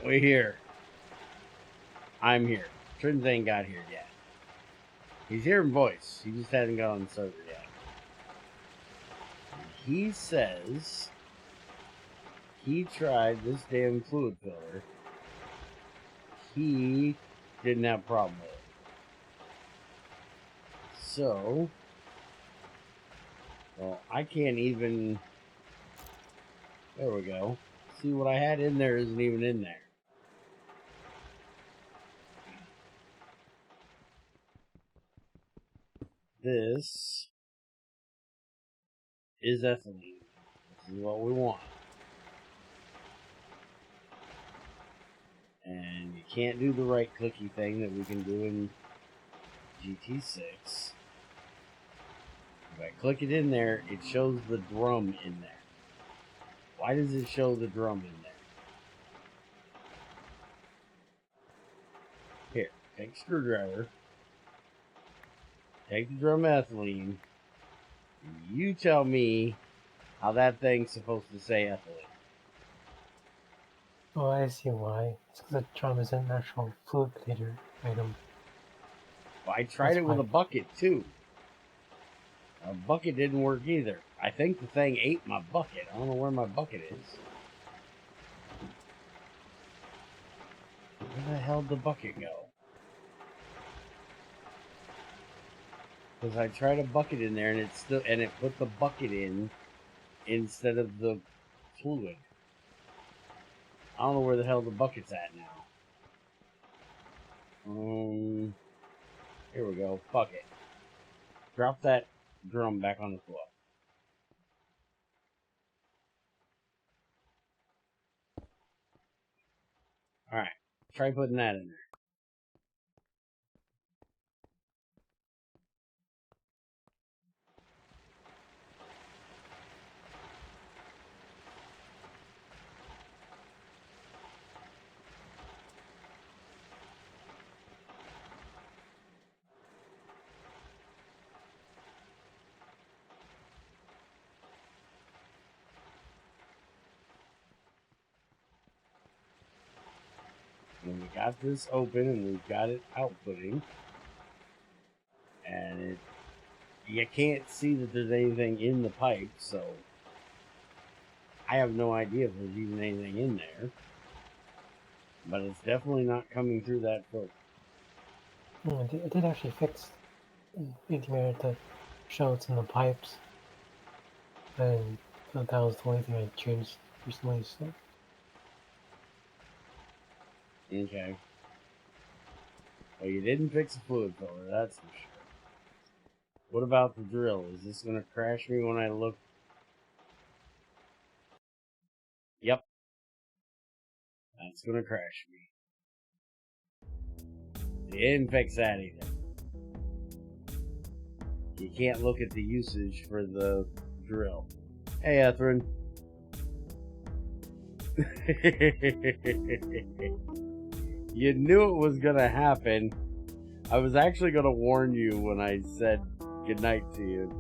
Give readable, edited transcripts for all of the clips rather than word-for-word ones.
We're here. I'm here. Trins ain't got here yet. He's hearing voice. He just hasn't got on the server yet. He says he tried this damn fluid filler. He didn't have a problem with it. So, well, I can't even. There we go. See, what I had in there isn't even in there. This is ethylene. This is what we want. And you can't do the right clicky thing that we can do in GT6. If I click it in there, it shows the drum in there. Why does it show the drum in there? Here, take a screwdriver. Take the drum ethylene. And you tell me how that thing's supposed to say ethylene. Oh, I see why. It's because the drum is an actual fluid cleaner item. Well, I tried That's it with why. a bucket too. A bucket didn't work either. I think the thing ate my bucket. I don't know where my bucket is. Where the hell did the bucket go? Because I tried a bucket in there and it put the bucket in instead of the fluid. I don't know where the hell the bucket's at now. Here we go. Fuck it. Drop that drum back on the floor. Alright. Try putting that in there. And we got this open and we've got it outputting. And you can't see that there's anything in the pipe, so I have no idea if there's even anything in there. But it's definitely not coming through that filter. I did actually fix anything to show it's in the pipes. And that was the only thing I changed recently, so. Okay. Well, you didn't fix the fluid filter, that's for sure. What about the drill? Is this going to crash me when I look? Yep. That's going to crash me. You didn't fix that either. You can't look at the usage for the drill. Hey, Ethrin. You knew it was going to happen. I was actually going to warn you when I said goodnight to you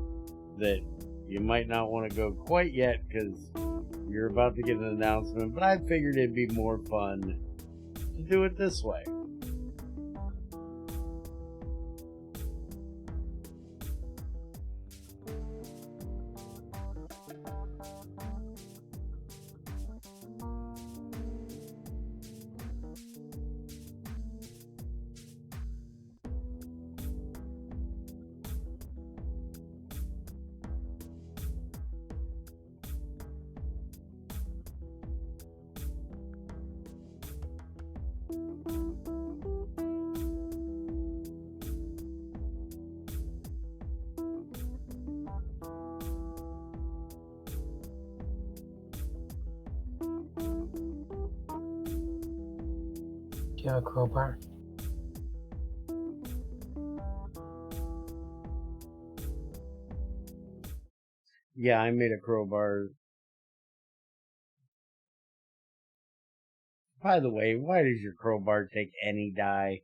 that you might not want to go quite yet because you're about to get an announcement, but I figured it'd be more fun to do it this way. Do you have a crowbar? Yeah, I made a crowbar. By the way, why does your crowbar take any die?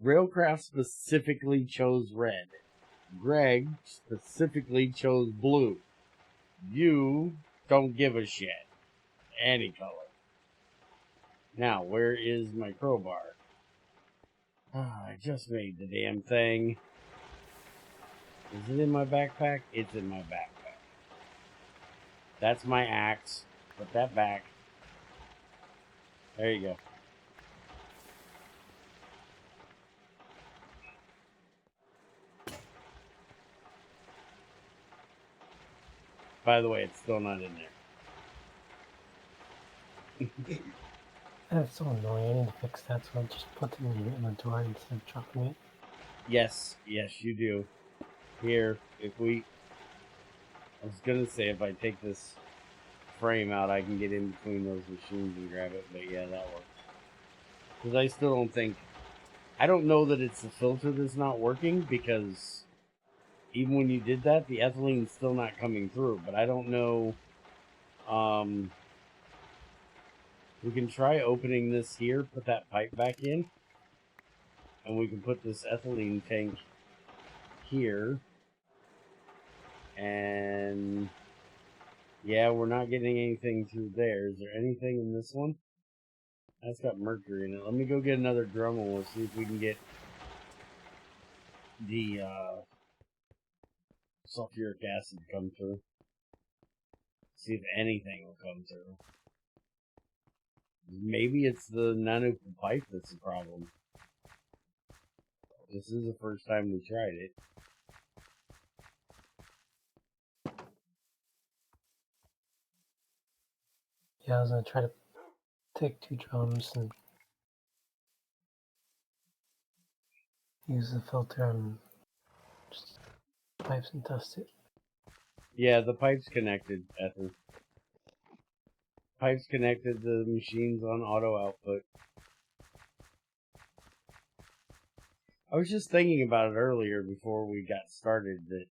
Railcraft specifically chose red. Greg specifically chose blue. You Don't give a shit. Any color. Now, where is my crowbar? I just made the damn thing. Is it in my backpack? It's in my backpack. That's my axe. Put that back. There you go. By the way, it's still not in there. That's so annoying. I need to fix that, so I just put it in your inventory instead of dropping it. Yes, you do. Here, I was gonna say if I take this frame out, I can get in between those machines and grab it, but yeah, that works. Because I still don't think, I don't know that it's the filter that's not working, because even when you did that, the ethylene's still not coming through, but I don't know, we can try opening this here, put that pipe back in, and we can put this ethylene tank here, and yeah, we're not getting anything through there. Is there anything in this one? That's got mercury in it. Let me go get another drum and we'll see if we can get the sulfuric acid to come through. See if anything will come through. Maybe it's the non-open pipe that's the problem. This is the first time we tried it. Yeah, I was gonna try to take 2 drums and use the filter and just pipes and test it. Yeah, the pipe's connected, Ether. Pipe's connected, the machine's on auto output. I was just thinking about it earlier before we got started that,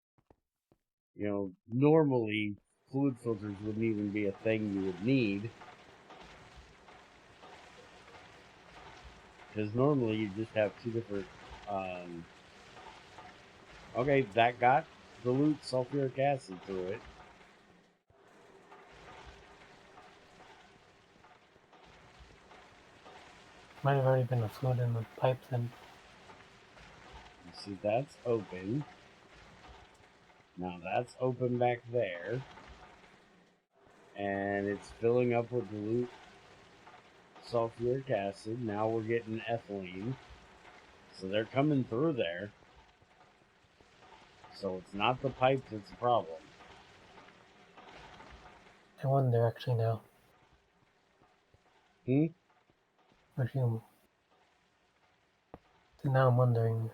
you know, normally fluid filters wouldn't even be a thing you would need. Because normally you just have 2 different, okay, that got dilute sulfuric acid through it. Might have already been a fluid in the pipe then. You see, that's open. Now that's open back there. And it's filling up with dilute sulfuric acid. Now we're getting ethylene. So they're coming through there. So it's not the pipe that's the problem. I wonder actually now. If you... So now I'm wondering.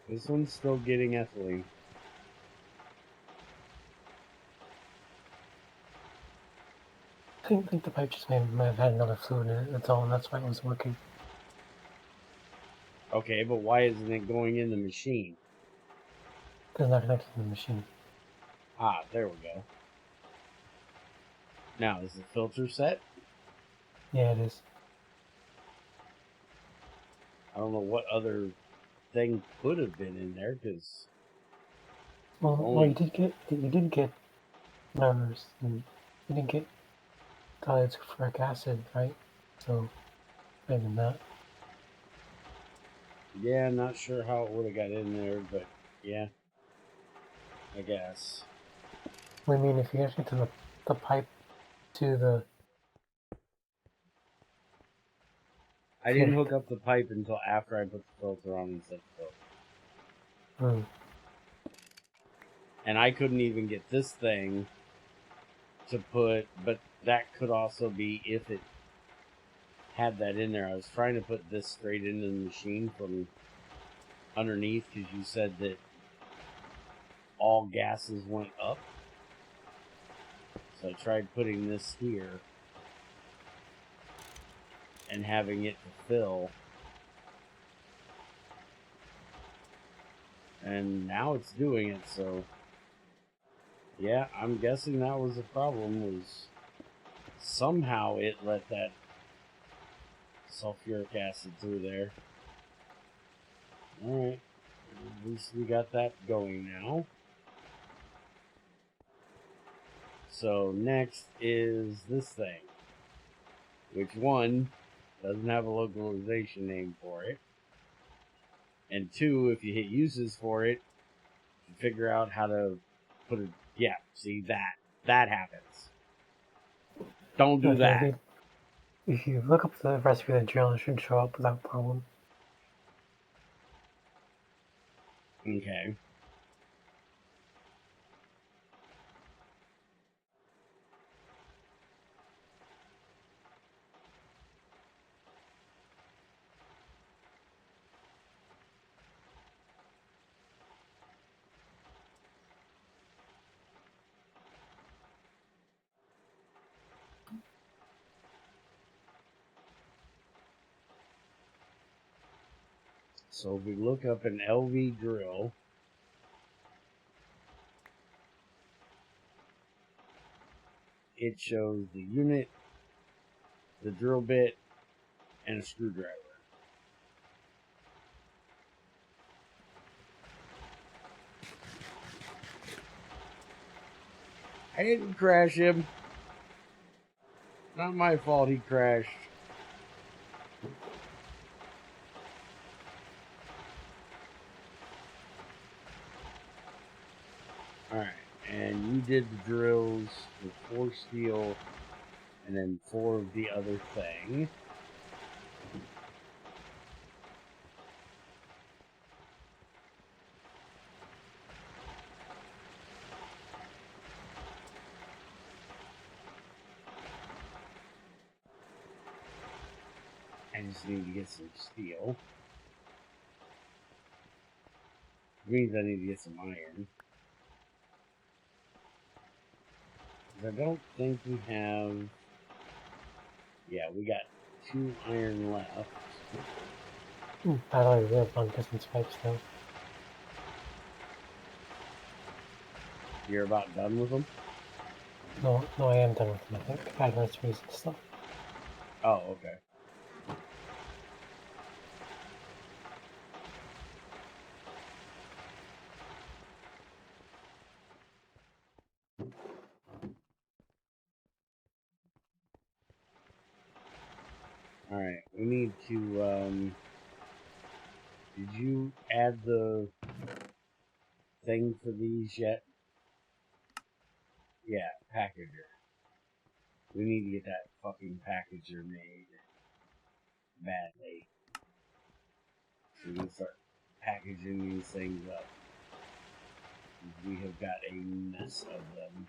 This one's still getting ethylene. I think the pipe just might have had another fluid in it, that's all, and that's why it was working. Okay, but why isn't it going in the machine? Because it's not connected to the machine. Ah, there we go. Now, is the filter set? Yeah, it is. I don't know what other thing could have been in there, because... Well, you did get numbers, and you didn't get dilute sulfuric acid, right? So, maybe not. Yeah, not sure how it would have got in there, but yeah, I guess. I mean, if you actually to the pipe to the... I didn't hook up the pipe until after I put the filter on and set the filter. And I couldn't even get this thing to put, but that could also be if it had that in there. I was trying to put this straight into the machine from underneath because you said that all gases went up. So I tried putting this here and having it to fill. and now it's doing it. So yeah, I'm guessing that was the problem. Was somehow it let that sulfuric acid through there. All right, at least we got that going now. So next is this thing, which one doesn't have a localization name for it, and two, if you hit uses for it, you figure out how to put a see that happens. Don't do that. If you look up the recipe of the drill, it should show up without problem. Okay. So if we look up an LV drill, it shows the unit, the drill bit, and a screwdriver. I didn't crash him. Not my fault he crashed. Alright, and you did the drills with 4 steel and then 4 of the other thing. I just need to get some steel. Which means I need to get some iron. Because I don't think we have... Yeah, we got 2 iron left. By the way, we have long distance pipes now. You're about done with them? No, I am done with them, I think. I had recipes and stuff. Oh, okay. Alright, we need to, did you add the thing for these yet? Yeah, packager. We need to get that fucking packager made. Badly. So we can start packaging these things up. We have got a mess of them.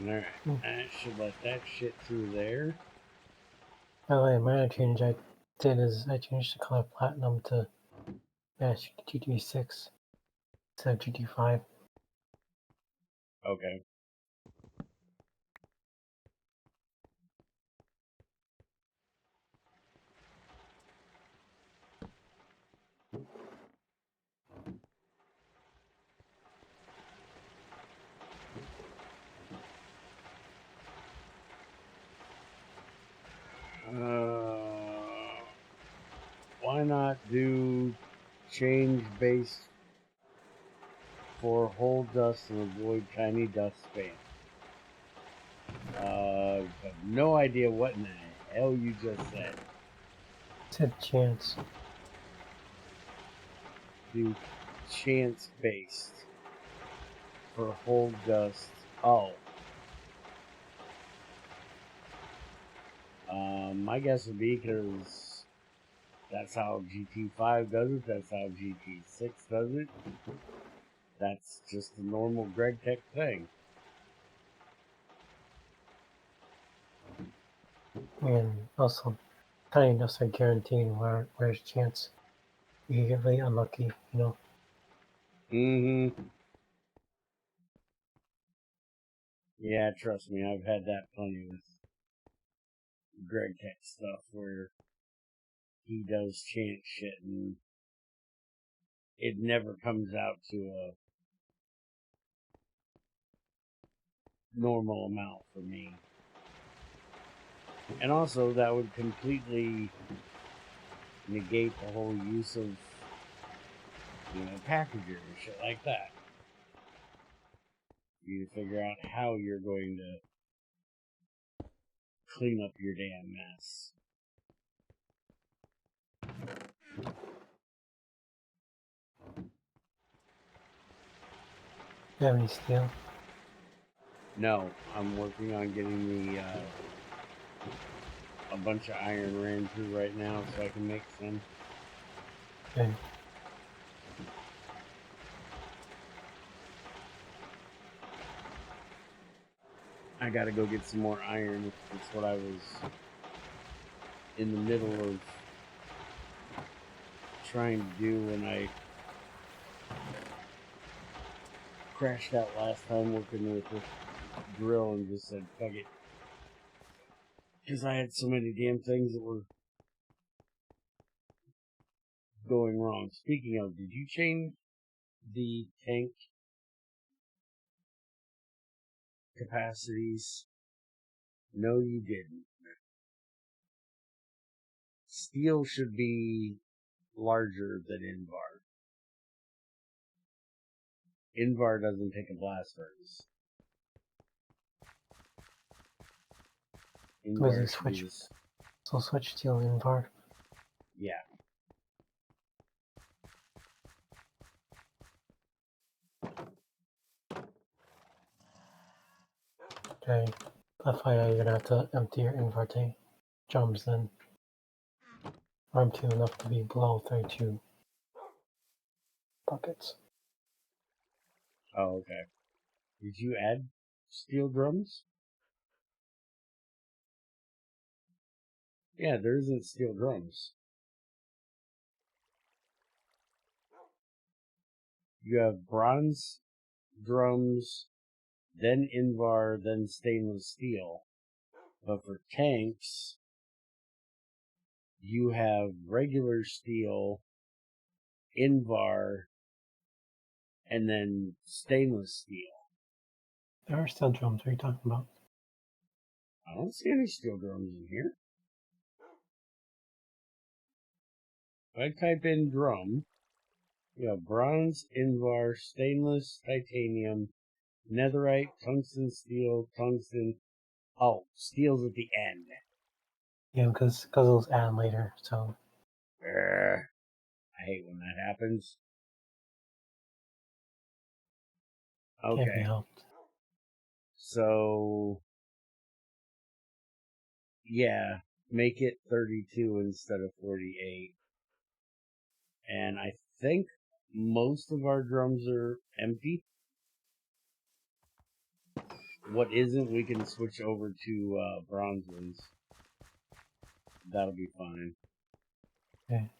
Alright, I should let that shit through there. By the way, minor change I did is I changed the color platinum to match GTi 6 instead of GTi 5. Okay. Why not do change base for whole dust and avoid tiny dust spam. Have no idea what in the hell you just said. It said chance. Do chance based for whole dust. Oh. My guess would be because that's how GT5 does it. That's how GT6 does it. That's just the normal Greg Tech thing. And also, tiny dust are guaranteed, whereas chance, you get really unlucky, you know? Mm-hmm. Yeah, trust me, I've had that plenty with Greg Tech stuff where he does chance shit and it never comes out to a normal amount for me. And also, that would completely negate the whole use of, packager and shit like that. You need to figure out how you're going to clean up your damn mess. You have any steel? No, I'm working on getting a bunch of iron ran through right now so I can make some. Okay. I gotta go get some more iron. That's what I was in the middle of trying to do when I crashed out last time working with the drill and just said, fuck it. Because I had so many damn things that were going wrong. Speaking of, did you change the tank capacities? No, you didn't. Steel should be larger than Invar. Invar doesn't take a blast furnace. Was Invar he should be switch? this. So switch steel Invar. Yeah. Okay. FYI, you're gonna have to empty your Invar tank drums then. Or empty enough to be below 32 buckets. Oh, okay. Did you add steel drums? Yeah, there isn't steel drums. You have bronze drums, then Invar, then stainless steel. But for tanks, you have regular steel, Invar, and then stainless steel. There are steel drums. What are you talking about? I don't see any steel drums in here. If I type in drum, you have bronze, Invar, stainless, titanium, netherite, tungsten steel, tungsten. Oh, steel's at the end. Yeah, because those add later. So I hate when that happens. can't be Okay, helped. so yeah, make it 32 instead of 48. And I think most of our drums are empty. What isn't, we can switch over to bronze ones. That'll be fine. Okay.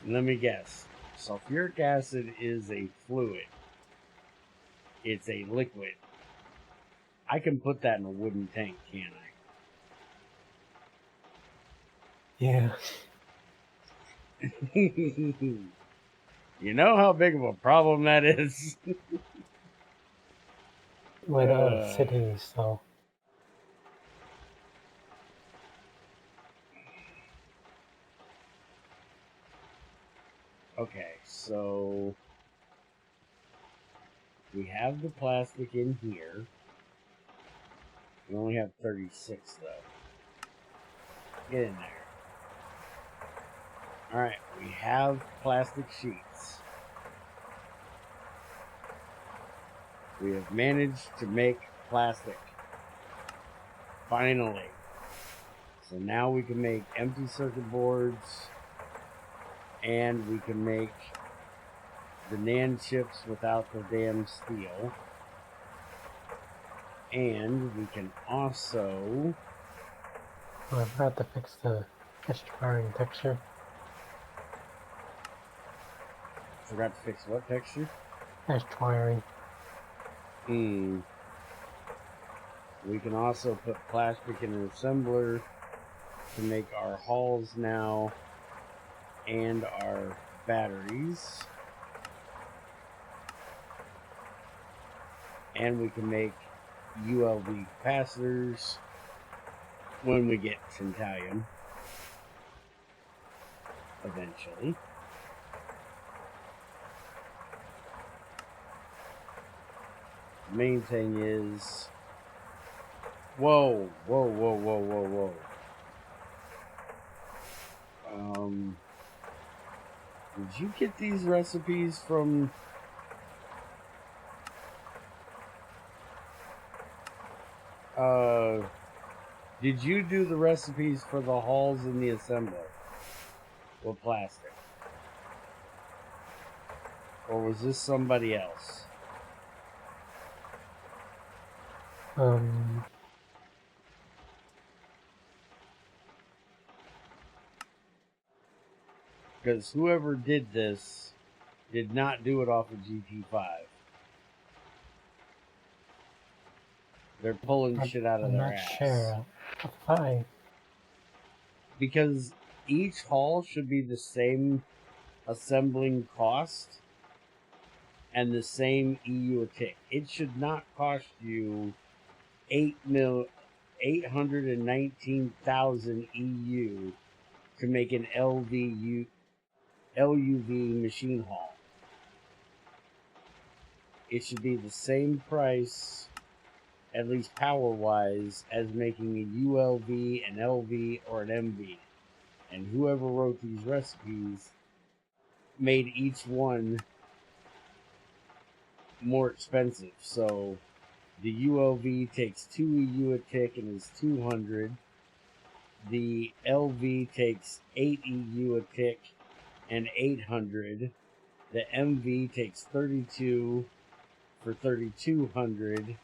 Let me guess. Sulfuric acid is a fluid. It's a liquid. I can put that in a wooden tank, can't I? Yeah. You know how big of a problem that is? With cities, so. Okay, so we have the plastic in here. We only have 36 though. Get in there. Alright, we have plastic sheets. We have managed to make plastic. Finally. So now we can make empty circuit boards, and we can make the NAND chips without the damn steel. And we can also... Oh, I forgot to fix the etched wiring texture. Forgot to fix what texture? Etched wiring. We can also put plastic in an assembler to make our hulls now and our batteries. And we can make ULV capacitors when we get tantalum eventually. The main thing is... Whoa. Did you get these recipes from... did you do the recipes for the hulls in the assembler with plastic? Or was this somebody else? Because whoever did this did not do it off of GT5. They're pulling shit out of their ass. I'm not sure. Why? Because each hull should be the same assembling cost and the same EU a tick. It should not cost you 819,000 EU to make an LUV machine hull. It should be the same price, at least power-wise, as making a ULV, an LV, or an MV. And whoever wrote these recipes made each one more expensive. So the ULV takes 2 EU a tick and is 200. The LV takes 8 EU a tick and 800. The MV takes 32 for 3,200.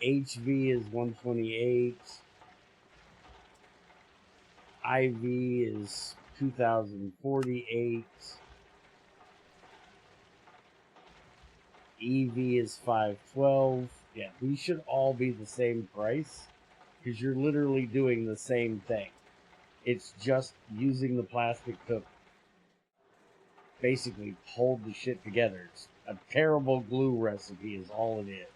HV is 128. IV is 2,048. EV is 512. Yeah, these should all be the same price because you're literally doing the same thing. It's just using the plastic to basically hold the shit together. It's a terrible glue recipe is all it is.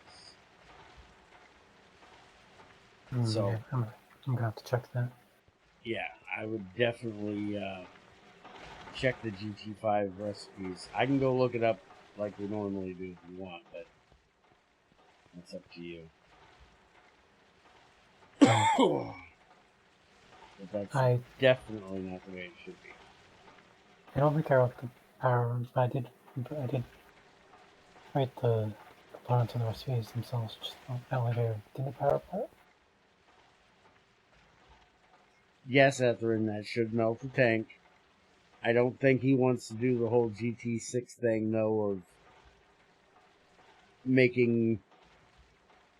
So yeah, I'm gonna have to check that. Yeah, I would definitely check the GT5 recipes. I can go look it up like we normally do if you want, but that's up to you. But that's definitely not the way it should be. I don't think I wrote the power, but I did write the components and the recipes themselves. Just I only did the power part. Yes, Etherin, that should melt the tank. I don't think he wants to do the whole GT6 thing, though, of making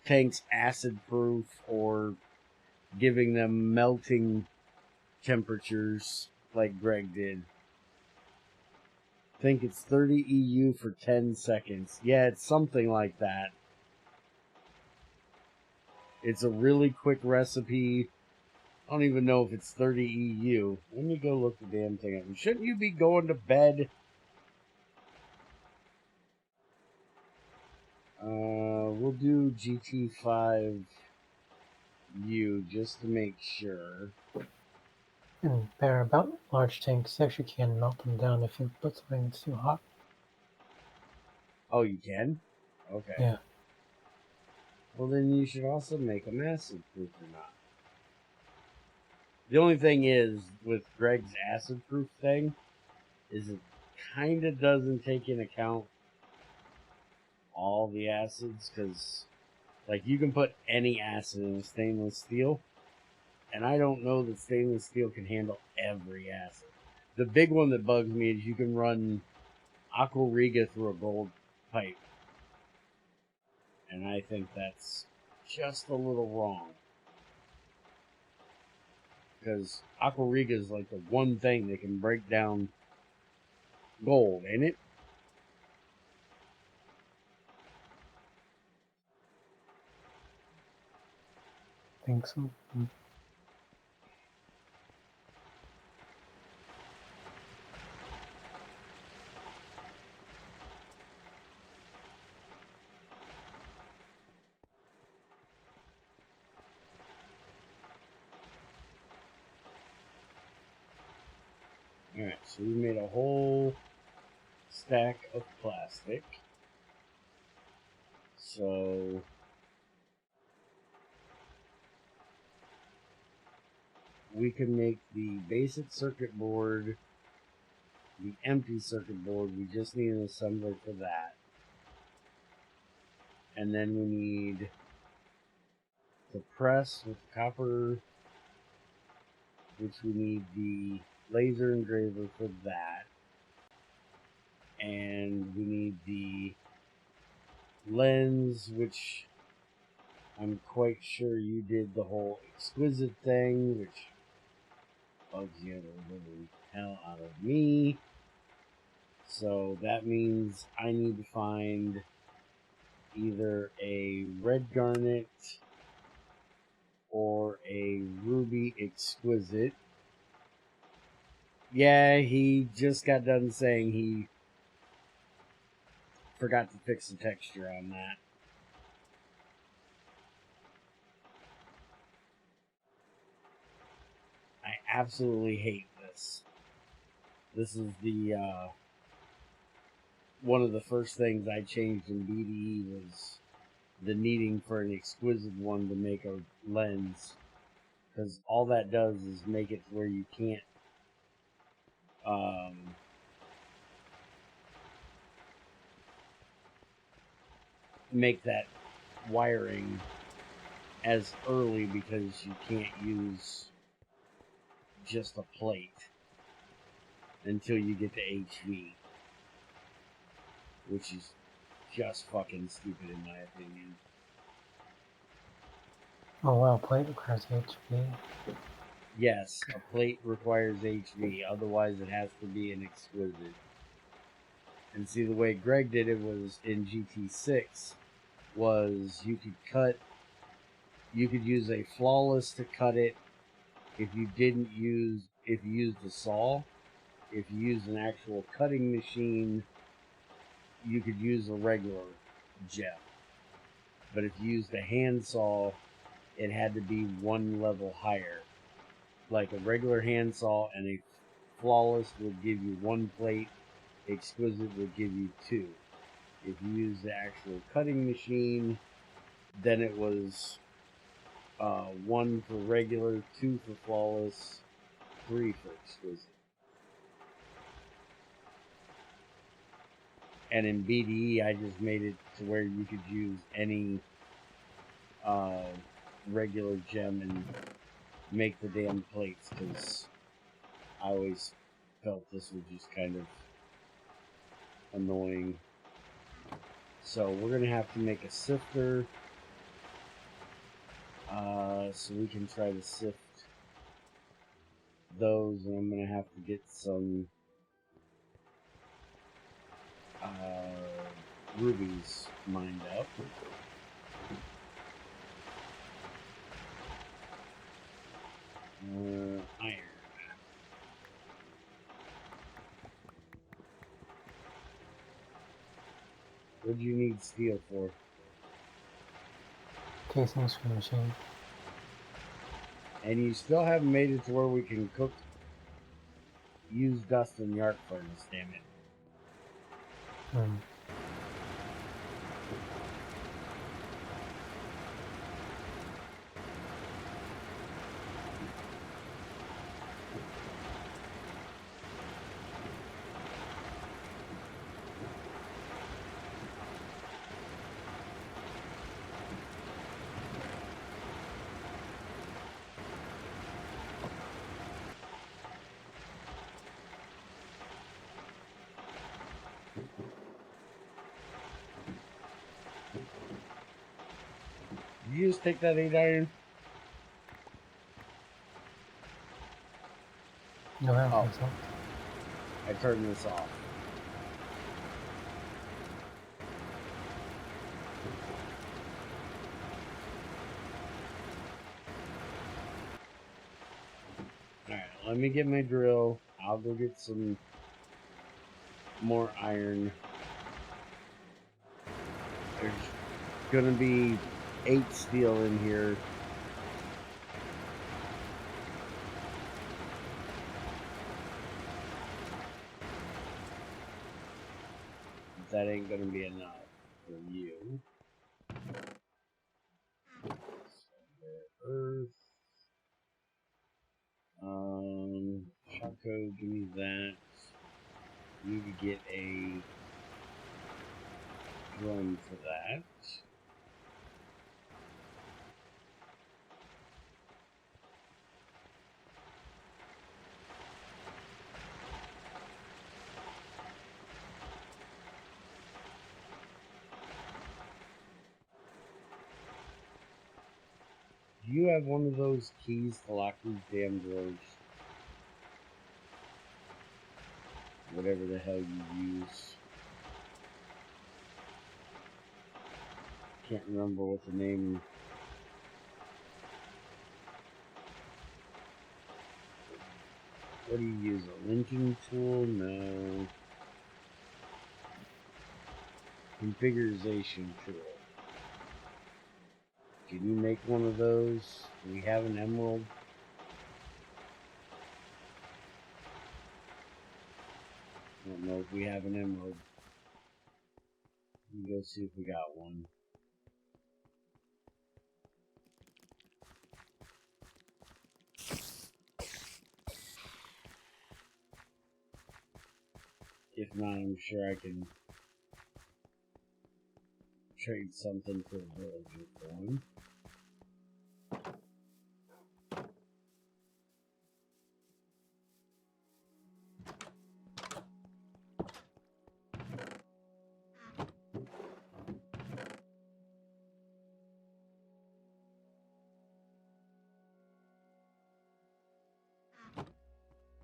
tanks acid-proof or giving them melting temperatures like Greg did. I think it's 30 EU for 10 seconds. Yeah, it's something like that. It's a really quick recipe. I don't even know if it's 30 EU. Let me go look the damn thing up. Shouldn't you be going to bed? We'll do GT5U just to make sure. And they're about large tanks. You actually can melt them down if you put something that's too hot. Oh, you can? Okay. Yeah. Well, then you should also make them acid proof or not. The only thing is, with Greg's acid proof thing, is it kind of doesn't take into account all the acids, because, like, you can put any acid in stainless steel, and I don't know that stainless steel can handle every acid. The big one that bugs me is you can run Aqua Riga through a gold pipe, and I think that's just a little wrong. Because Aqua Riga is like the one thing that can break down gold, ain't it? I think so. Alright, so we made a whole stack of plastic. So we can make the basic circuit board, the empty circuit board. We just need an assembler for that. And then we need the press with the copper, which we need the laser engraver for that. And we need the lens, which I'm quite sure you did the whole exquisite thing, which bugs the living hell out of me. So that means I need to find either a red garnet or a ruby exquisite. Yeah, he just got done saying he forgot to fix the texture on that. I absolutely hate this. This is the one of the first things I changed in BDE was the needing for an exquisite one to make a lens, because all that does is make it to where you can't make that wiring as early, because you can't use just a plate until you get to HV, which is just fucking stupid in my opinion. Oh wow, plate requires HP. Yes, a plate requires HV, otherwise it has to be an exquisite. And see, the way Greg did it was in GT6 was you could use a flawless to cut it. If you used a saw, if you used an actual cutting machine, you could use a regular gem. But if you used a handsaw, it had to be one level higher. Like a regular handsaw and a flawless would give you one plate, exquisite would give you two. If you use the actual cutting machine, then it was one for regular, two for flawless, three for exquisite. And in BDE, I just made it to where you could use any regular gem and make the damn plates, because I always felt this was just kind of annoying. So we're going to have to make a sifter so we can try to sift those, and I'm going to have to get some rubies mined up. Iron. What do you need steel for? Casings for the machine. And you still haven't made it to where we can cook. Use dust in the arc furnace, damn it. Did you just take that 8 iron? No, I don't think so. I turned this off. Alright, let me get my drill. I'll go get some more iron. There's gonna be 8 steel in here. That ain't gonna be enough for you. Earth. Shotco, give me that. Need to get a drum for that. Do you have one of those keys to lock these damn doors? Whatever the hell you use. Can't remember what the name. What do you use? A lynching tool? No. Configuration tool. Can you make one of those? Do we have an emerald? I don't know if we have an emerald. Let me go see if we got one. If not, I'm sure I can trade something for a villager for one.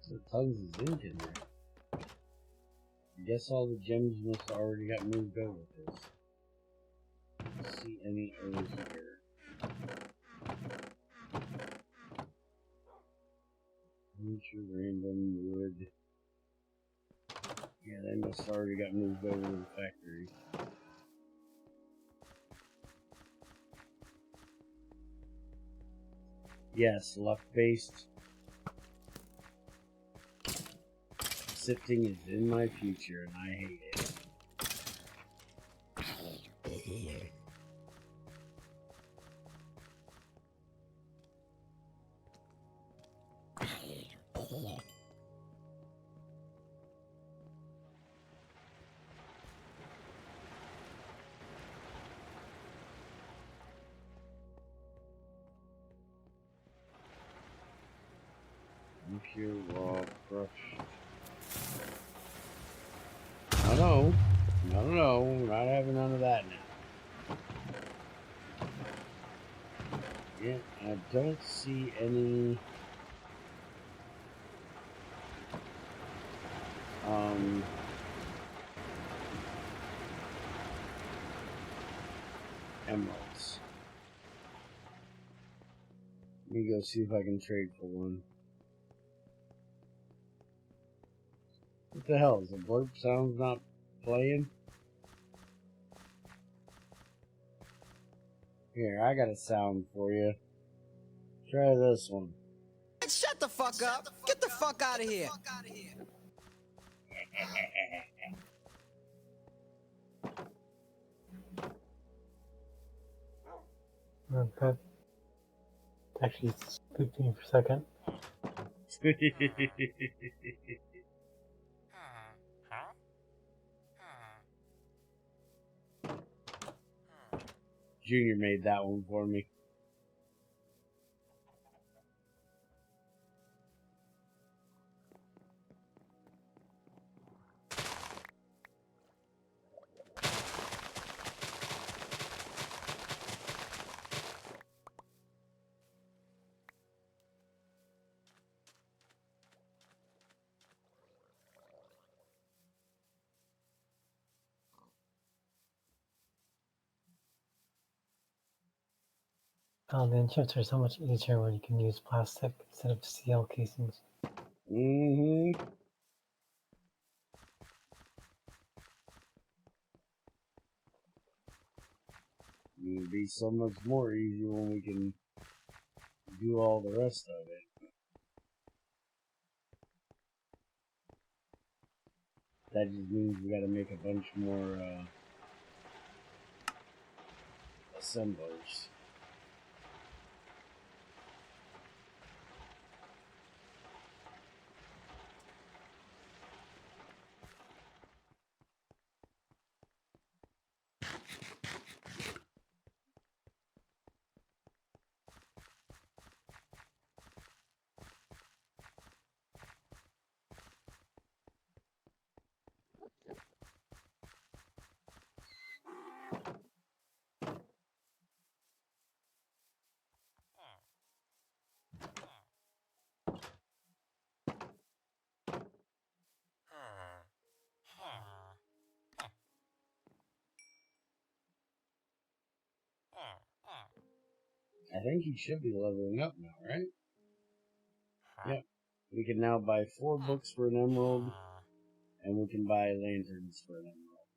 So tons of zinc in there. I guess all the gems must have already got moved over with this. Don't see any over here. Nature, random, wood. Yeah, they must have already got moved over to the factory. Yes, luck-based. Sifting is in my future, and I hate it. Impure, raw, crushed. No, we're not having none of that now. Yeah, I don't see any emeralds. Let me go see if I can trade for one. What the hell? Is the blurb sounds not playing? Here, I got a sound for you. Try this one. Shut the fuck up! Get the fuck out of here! That actually spooked me for a second. Junior made that one for me. Oh, the chips are so much easier when you can use plastic instead of steel casings. Mm-hmm. It'll be so much more easy when we can do all the rest of it. That just means we gotta make a bunch more assemblers. I think he should be leveling up now, right? Yep. We can now buy 4 books for an emerald, and we can buy lanterns for an emerald.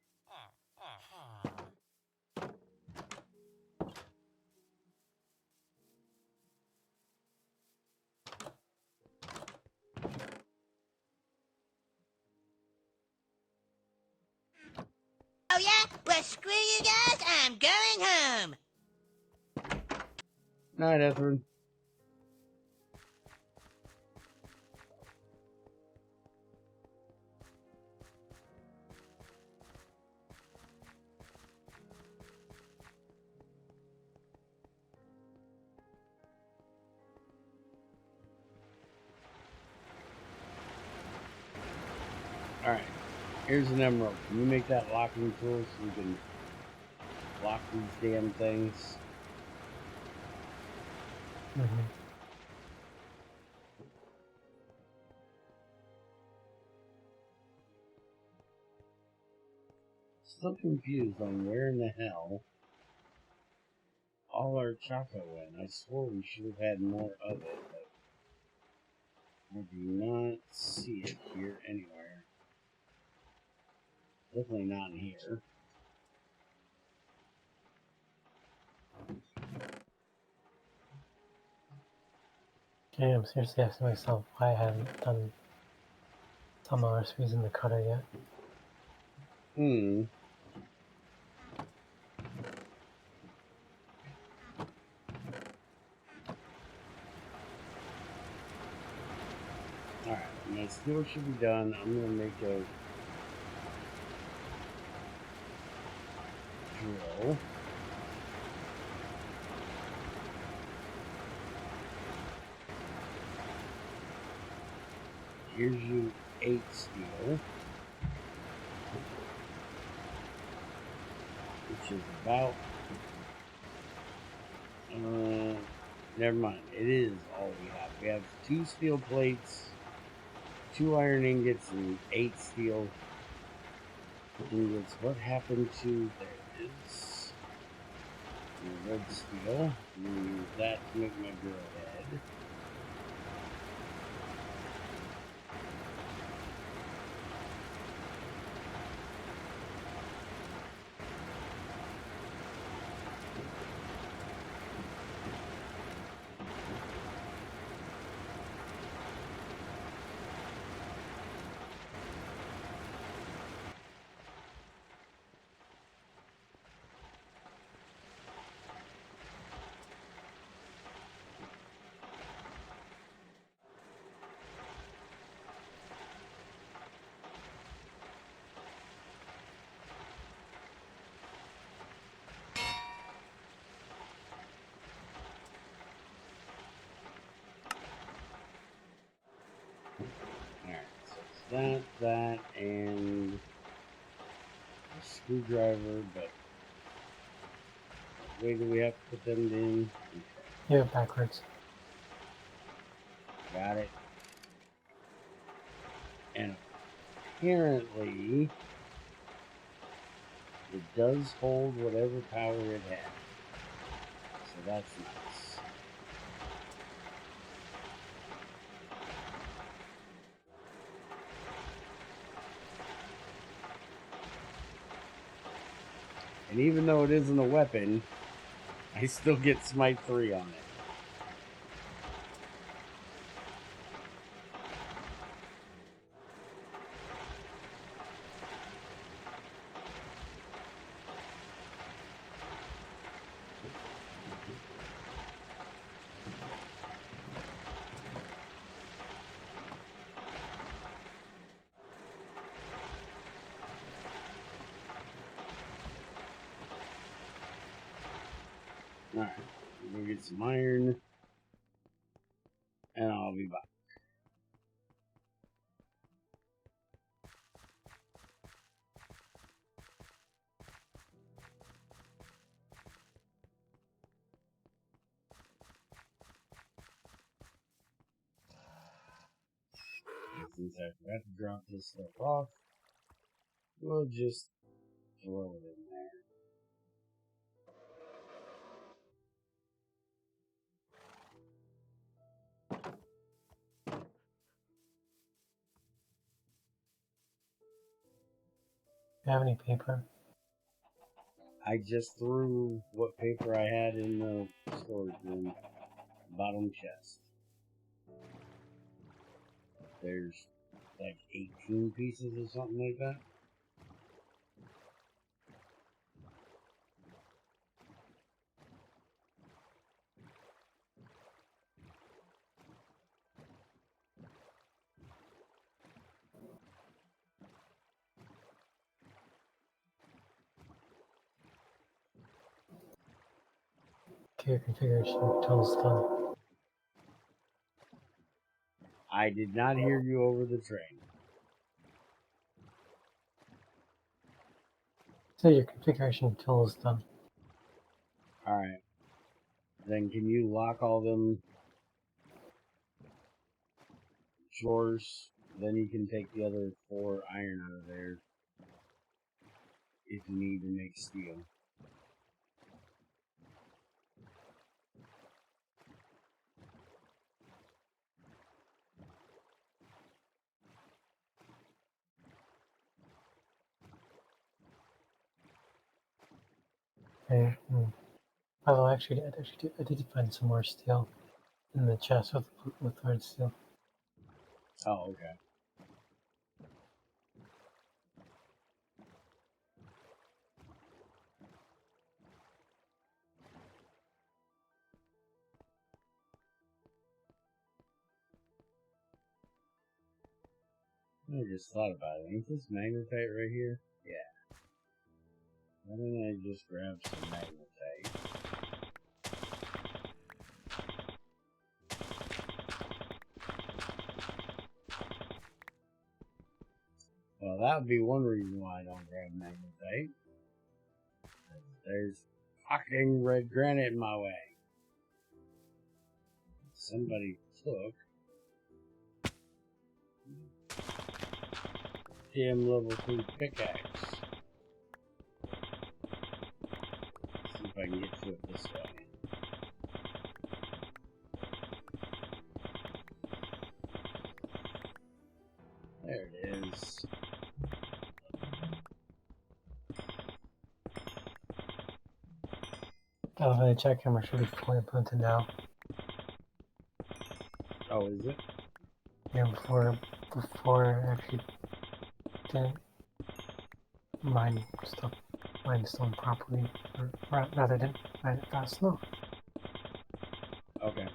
Oh yeah? Well, screw you guys. I'm going home. Night, Etherin. Alright. Here's an emerald. Can you make that locking tool so we can lock these damn things? Mm-hmm. Still confused on where in the hell all our choco went. I swore we should have had more of it, but I do not see it here anywhere. Definitely not in here. Okay, I'm seriously asking myself why I haven't done some recipes in the cutter yet. Alright, my steel should be done. I'm gonna make a drill. Here's your 8 steel, which is about never mind. It is all we have. We have 2 steel plates, 2 iron ingots, and 8 steel ingots. What happened to there is red steel. I'm gonna use that to make my drill head. Alright, so it's that, and a screwdriver, but what way do we have to put them in? Okay. Yeah, backwards. Got it. And apparently, it does hold whatever power it has. So that's nice. And even though it isn't a weapon, I still get Smite 3 on it. Alright, we'll get some iron, and I'll be back. And since I forgot to drop this stuff off, we'll just throw it in there. Do you have any paper? I just threw what paper I had in the storage room, bottom chest. There's like 18 pieces or something like that. To your configuration until it's done. I did not hear you over the train. So your configuration until it's done. Alright. Then can you lock all them drawers? Then you can take the other 4 iron out of there if you need to make steel. Okay. Although actually, I did find some more steel in the chest with red steel. Oh, okay. I just thought about it. Ain't this magnetite right here? Yeah. Why don't I just grab some magnetite? Well, that would be one reason why I don't grab magnetite. There's fucking red granite in my way. Somebody took damn level 3 pickaxe. See if if I can get to it this way. There it is. Oh, the check camera should be fully implemented now. Oh, is it? Yeah, before actually didn't mine stone properly, or rather didn't mine it fast enough. Okay.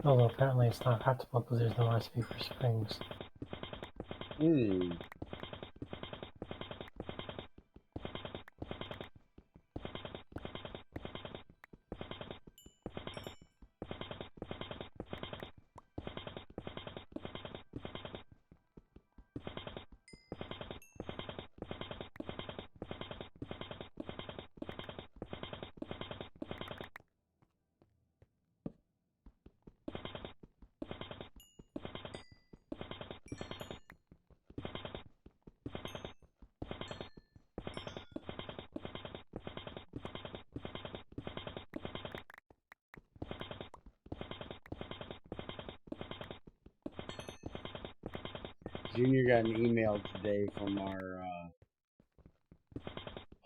Although apparently it's not practical because there's no recipe for springs. Hmm. Junior got an email today from our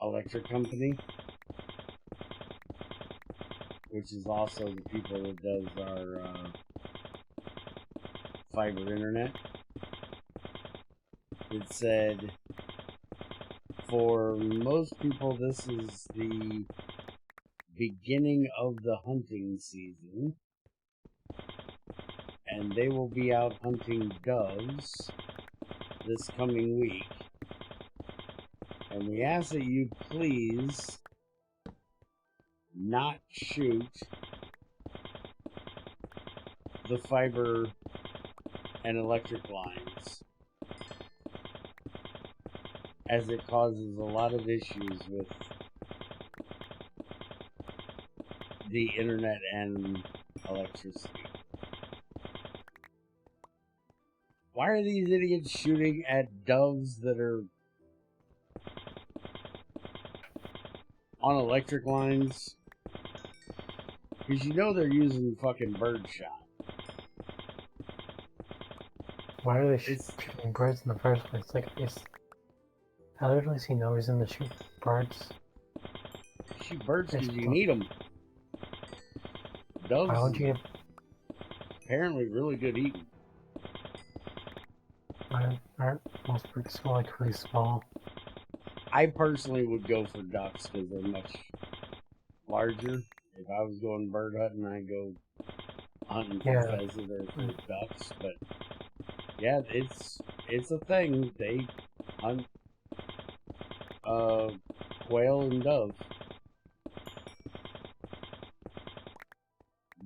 electric company, which is also the people that does our fiber internet. It said, for most people, this is the beginning of the hunting season, and they will be out hunting doves this coming week. And we ask that you please not shoot the fiber and electric lines, as it causes a lot of issues with the internet and electricity. Why are these idiots shooting at doves that are on electric lines? Because you know they're using fucking birdshot. Why are they shooting birds in the first place? Like, I literally see no reason to shoot birds. Shoot birds because you can eat them. Doves Why would you? apparently really good eating. Aren't most birds so like really small? I personally would go for ducks because they're much larger. If I was going bird hunting, I'd go hunting for pheasant or for ducks. But yeah, it's a thing. They hunt quail and dove.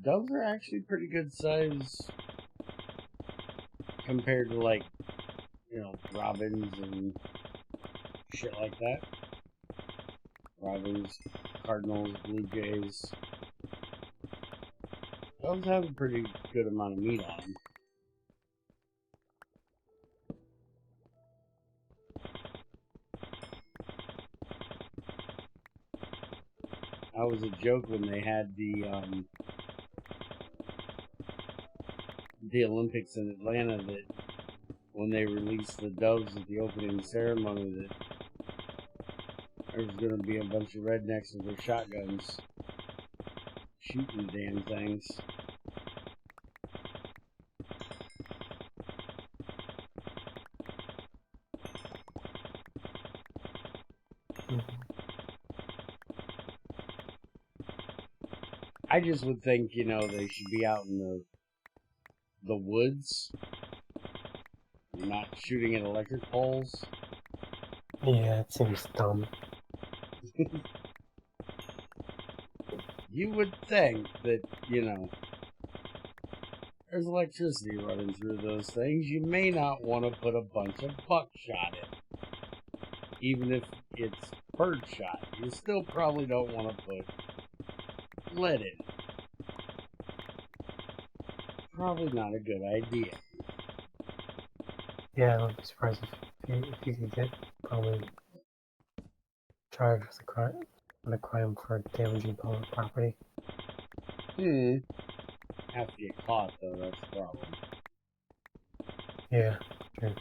Doves are actually pretty good size compared to, like, you know, robins and shit like that. Robins, cardinals, blue jays. Doves have a pretty good amount of meat on them. That was a joke when they had the Olympics in Atlanta, that when they released the doves at the opening ceremony, that there was going to be a bunch of rednecks with their shotguns shooting the damn things. I just would think, you know, they should be out in the woods, not shooting at electric poles. Yeah, it seems dumb. You would think that, you know, there's electricity running through those things. You may not want to put a bunch of buckshot in. Even if it's birdshot, you still probably don't want to put lead in. Probably not a good idea. Yeah, I wouldn't be surprised if you could get probably charged with a crime for damaging public property. Have to get caught though, that's the problem. Yeah, true.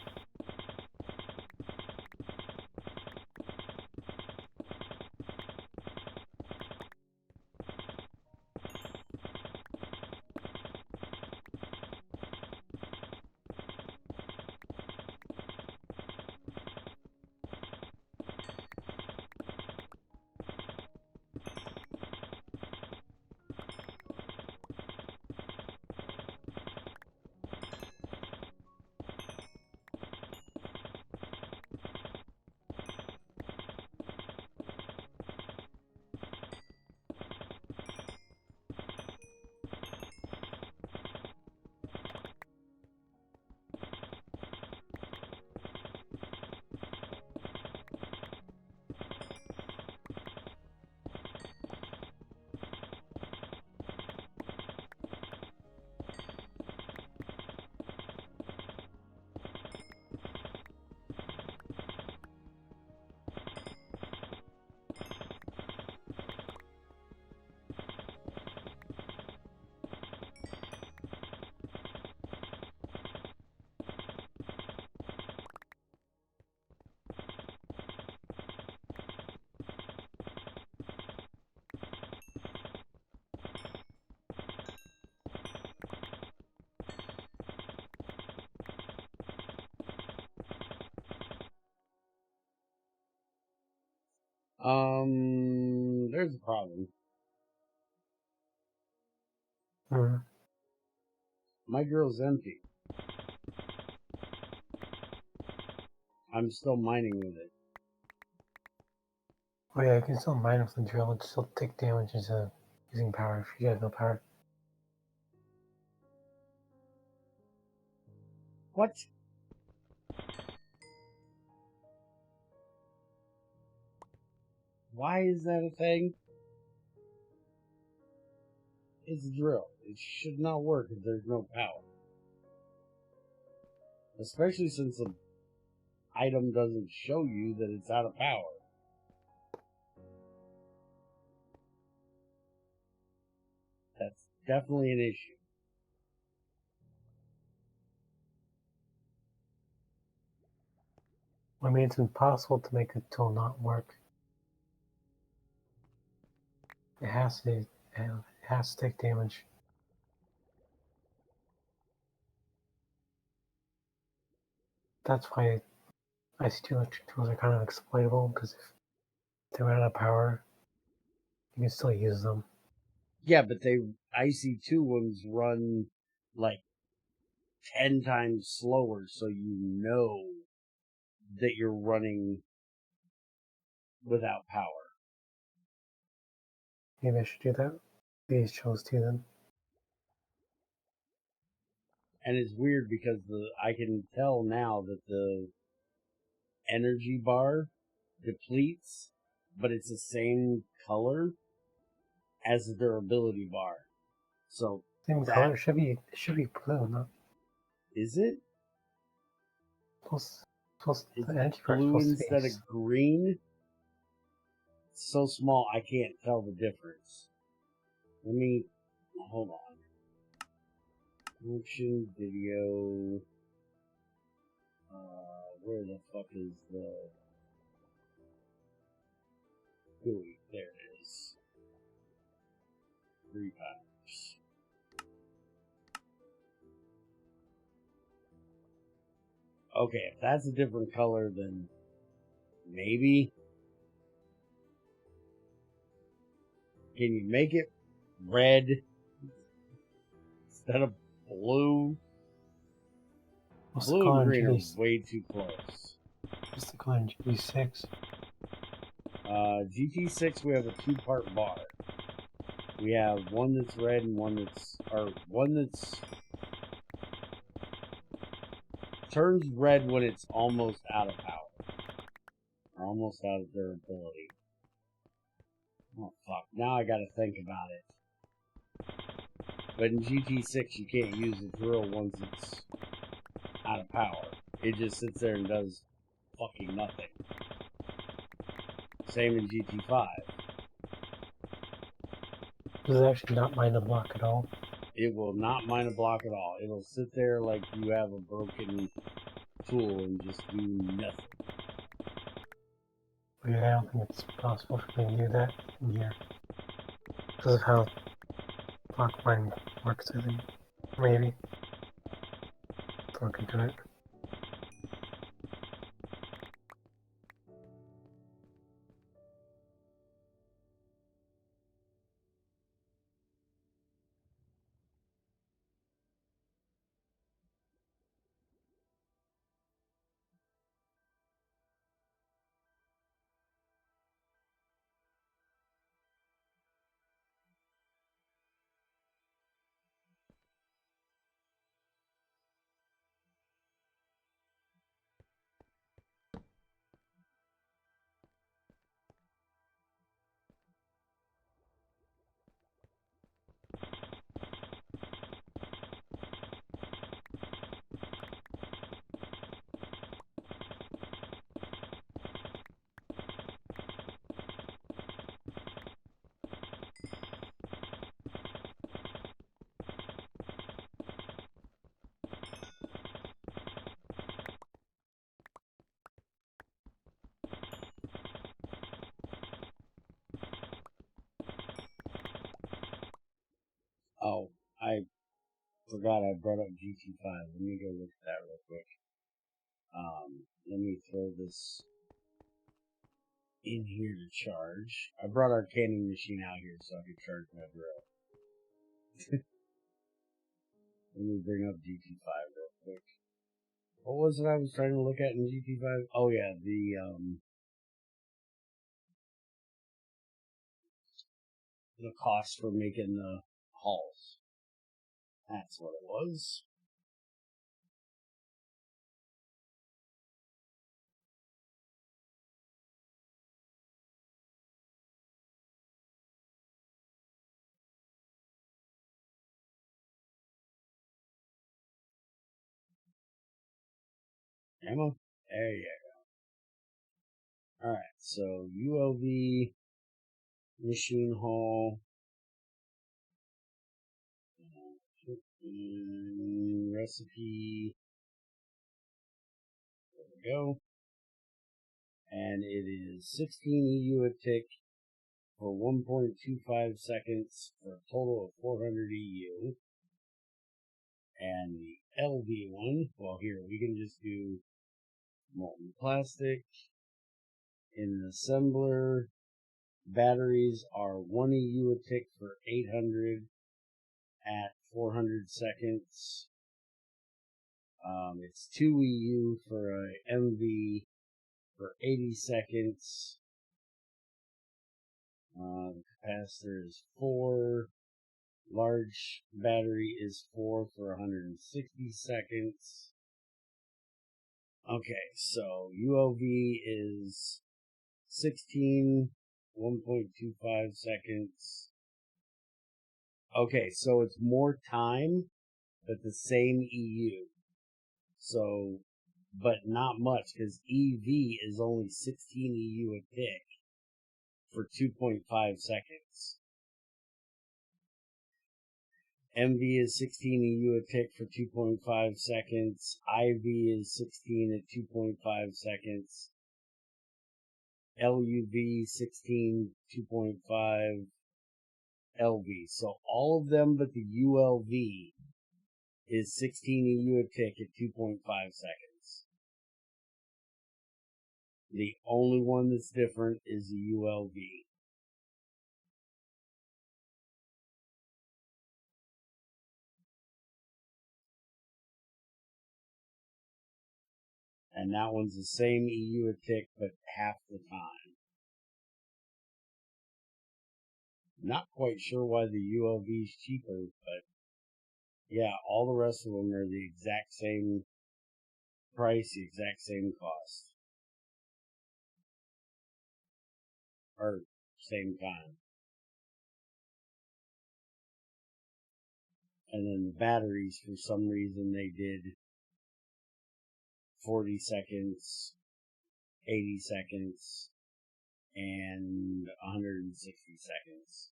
There's a problem. My girl's empty. I'm still mining with it. Oh yeah, you can still mine with the drill and still take damage instead of using power if you have no power. What? Why is that a thing? It's a drill. It should not work if there's no power. Especially since the item doesn't show you that it's out of power. That's definitely an issue. I mean, it's impossible to make a tool not work. It has to take damage. That's why IC2 electric tools are kind of exploitable, because if they run out of power, you can still use them. Yeah, but IC2 ones run like 10 times slower, so you know that you're running without power. Maybe I should do that. These chose to then. And it's weird because I can tell now that the energy bar depletes, but it's the same color as the durability bar. So Same color. It should be blue, not. Is it? Plus It's the energy bar is blue supposed to be. instead of green. It's so small I can't tell the difference. Hold on. Function video. Where the fuck is the GUI? There it is. 3 powers. Okay, if that's a different color, then maybe. Can you make it red instead of blue? What's Blue the color and in green are GT? way too close. What's the color in GT6? GT6, we have a two-part bar. We have one that's red and one that's turns red when it's almost out of power. Or almost out of durability. Oh fuck, now I gotta think about it. But in GT6 you can't use the drill once it's out of power. It just sits there and does fucking nothing. Same in GT5. Does it actually not mind the block at all? It will not mine a block at all. It'll sit there like you have a broken tool and just do nothing. But I don't think it's possible for me to do that in here. Because of how block mining works, I think. Maybe. Look into it. Oh, I forgot I brought up GT5. Let me go look at that real quick. Let me throw this in here to charge. I brought our canning machine out here so I could charge my drill. Let me bring up GT5 real quick. What was it I was trying to look at in GT5? Oh yeah, the cost for making the hulls. That's what it was. Ammo? There you go. Alright, so ULV, machine hull, recipe, there we go. And it is 16 EU a tick for 1.25 seconds for a total of 400 EU. And the LV one, well here, we can just do molten plastic. In an assembler, batteries are 1 EU a tick for 800 at 400 seconds. It's 2 EU for a MV for 80 seconds. The capacitor is 4. Large battery is 4 for 160 seconds. Okay, so ULV is 16, 1.25 seconds. Okay, so it's more time, but the same EU. So, but not much, because EV is only 16 EU a tick for 2.5 seconds. MV is 16 EU a tick for 2.5 seconds. IV is 16 at 2.5 seconds. LUV 16, 2.5. LV. So all of them but the ULV is 16 EU a tick at 2.5 seconds. The only one that's different is the ULV. And that one's the same EU a tick, but half the time. Not quite sure why the ULV is cheaper, but yeah, all the rest of them are the exact same price, the exact same cost. Or same time. And then the batteries, for some reason, they did 40 seconds, 80 seconds, and 160 seconds.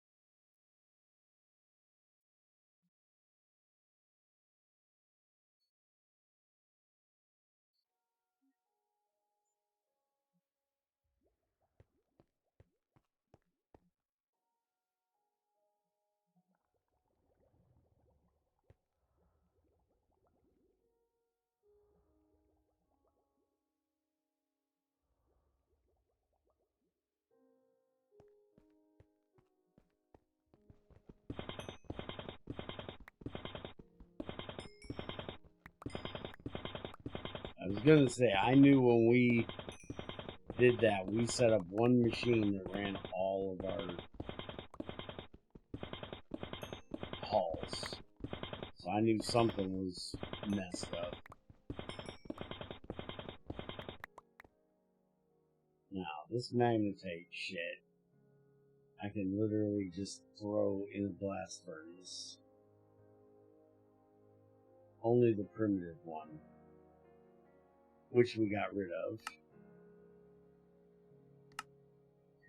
I was gonna say, I knew when we did that, we set up one machine that ran all of our hauls. So I knew something was messed up. Now, this magnetate shit, I can literally just throw in a blast furnace. Only the primitive one, which we got rid of.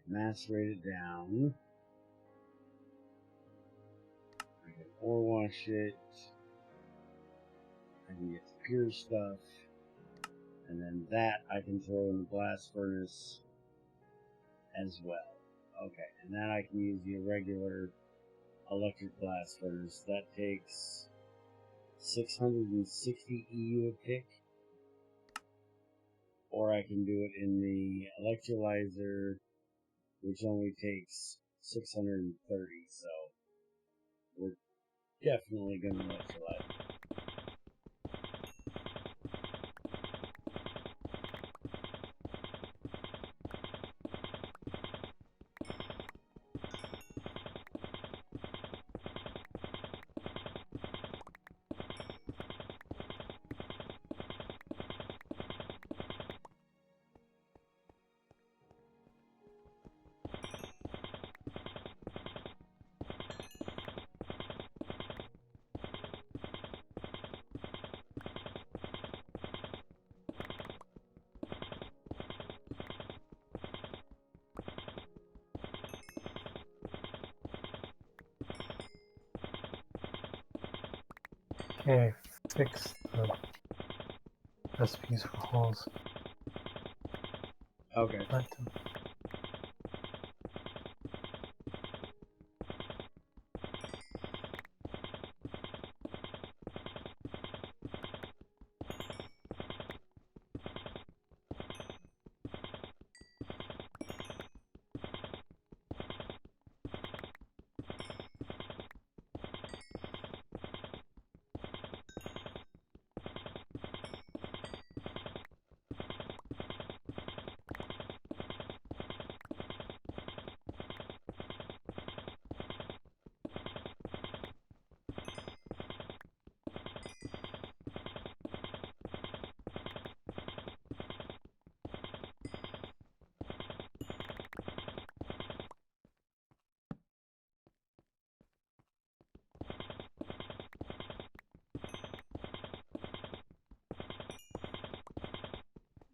Macerate it down. I can ore wash it. I can get the pure stuff. And then that I can throw in the blast furnace as well. Okay, and then I can use the irregular electric blast furnace. That takes 660 EU a tick. Or I can do it in the electrolyzer, which only takes 630, so we're definitely going to electrolyze. Okay, fix the recipes for holes. Okay.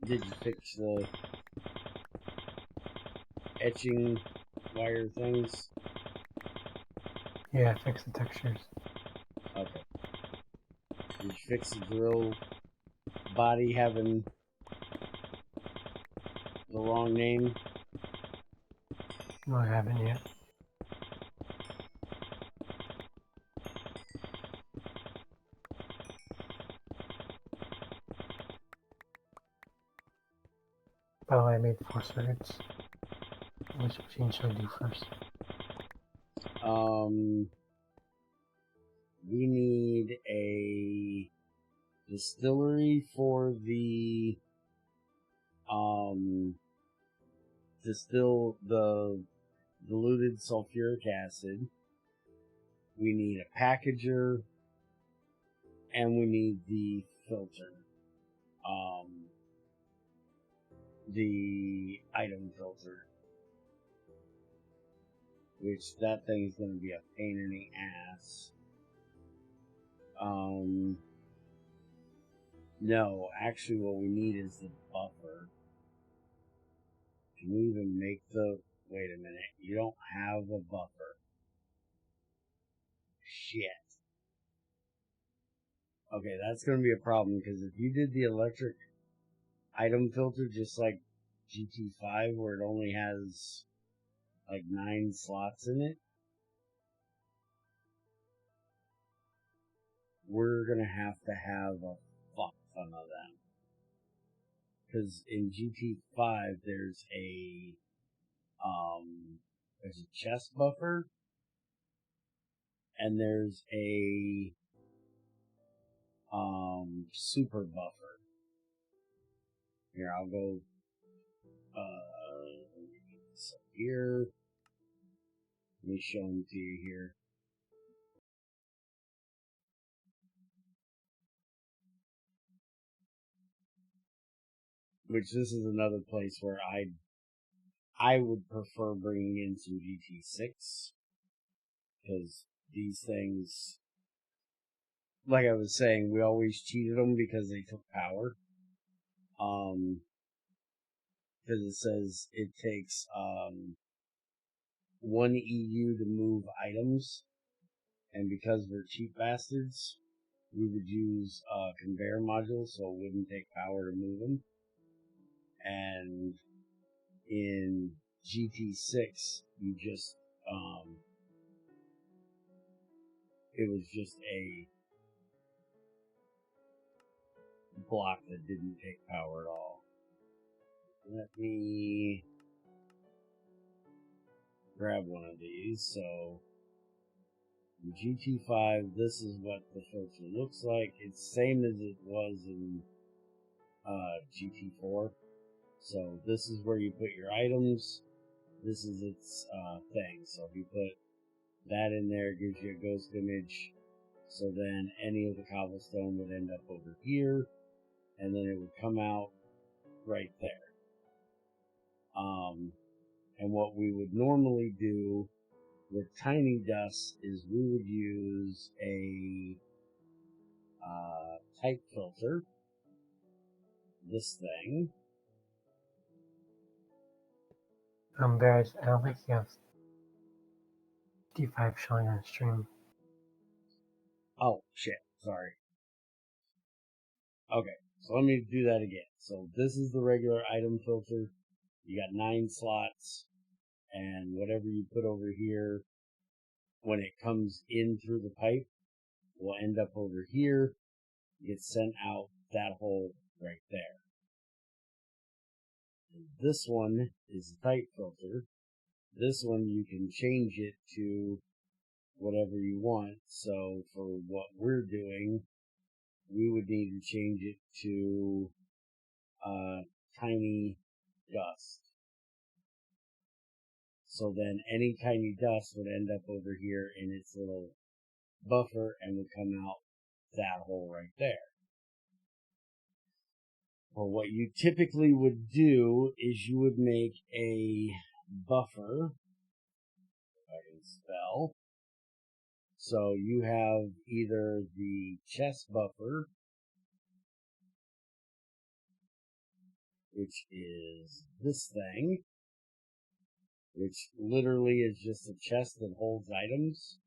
Did you fix the etching wire things? Yeah, fix the textures. Okay. Did you fix the drill body having the wrong name? No, I haven't yet. By the way, I made 4 circuits. Which machine should I do first? We need a distillery for the distill the diluted sulfuric acid. We need a packager, and we need the filter. The item filter. Which that thing is going to be a pain in the ass. No, actually what we need is the buffer. Can we even make the... Wait a minute, you don't have a buffer. Shit. Okay, that's going to be a problem, because if you did the electric item filter just like GT5, where it only has like 9 slots in it, we're going to have a fuck ton of them. Because in GT5, there's a chest buffer, and there's a super buffer. Here, I'll go so here. Let me show them to you here. Which this is another place where I would prefer bringing in some GT6, because these things, like I was saying, we always cheated them because they took power. Because it says it takes 1 EU to move items, and because we're cheap bastards, we would use conveyor modules so it wouldn't take power to move them. And in GT6, you just it was just a block that didn't take power at all. Let me grab one of these. So in GT5, this is what the filter looks like. It's same as it was in GT4. So this is where you put your items. This is its thing. So if you put that in there, it gives you a ghost image. So then any of the cobblestone would end up over here, and then it would come out right there. And what we would normally do with tiny dust is we would use a type filter, this thing. Barrett, I don't think you have D5 showing on stream. Oh, shit, sorry. Okay, so let me do that again. So this is the regular item filter. You got 9 slots, and whatever you put over here, when it comes in through the pipe, will end up over here, get sent out that hole right there. And this one is the type filter. This one you can change it to whatever you want. So for what we're doing, we would need to change it to tiny dust. So then any tiny dust would end up over here in its little buffer and would come out that hole right there. Well, what you typically would do is you would make a buffer, if I can spell. So you have either the chest buffer, which is this thing, which literally is just a chest that holds items.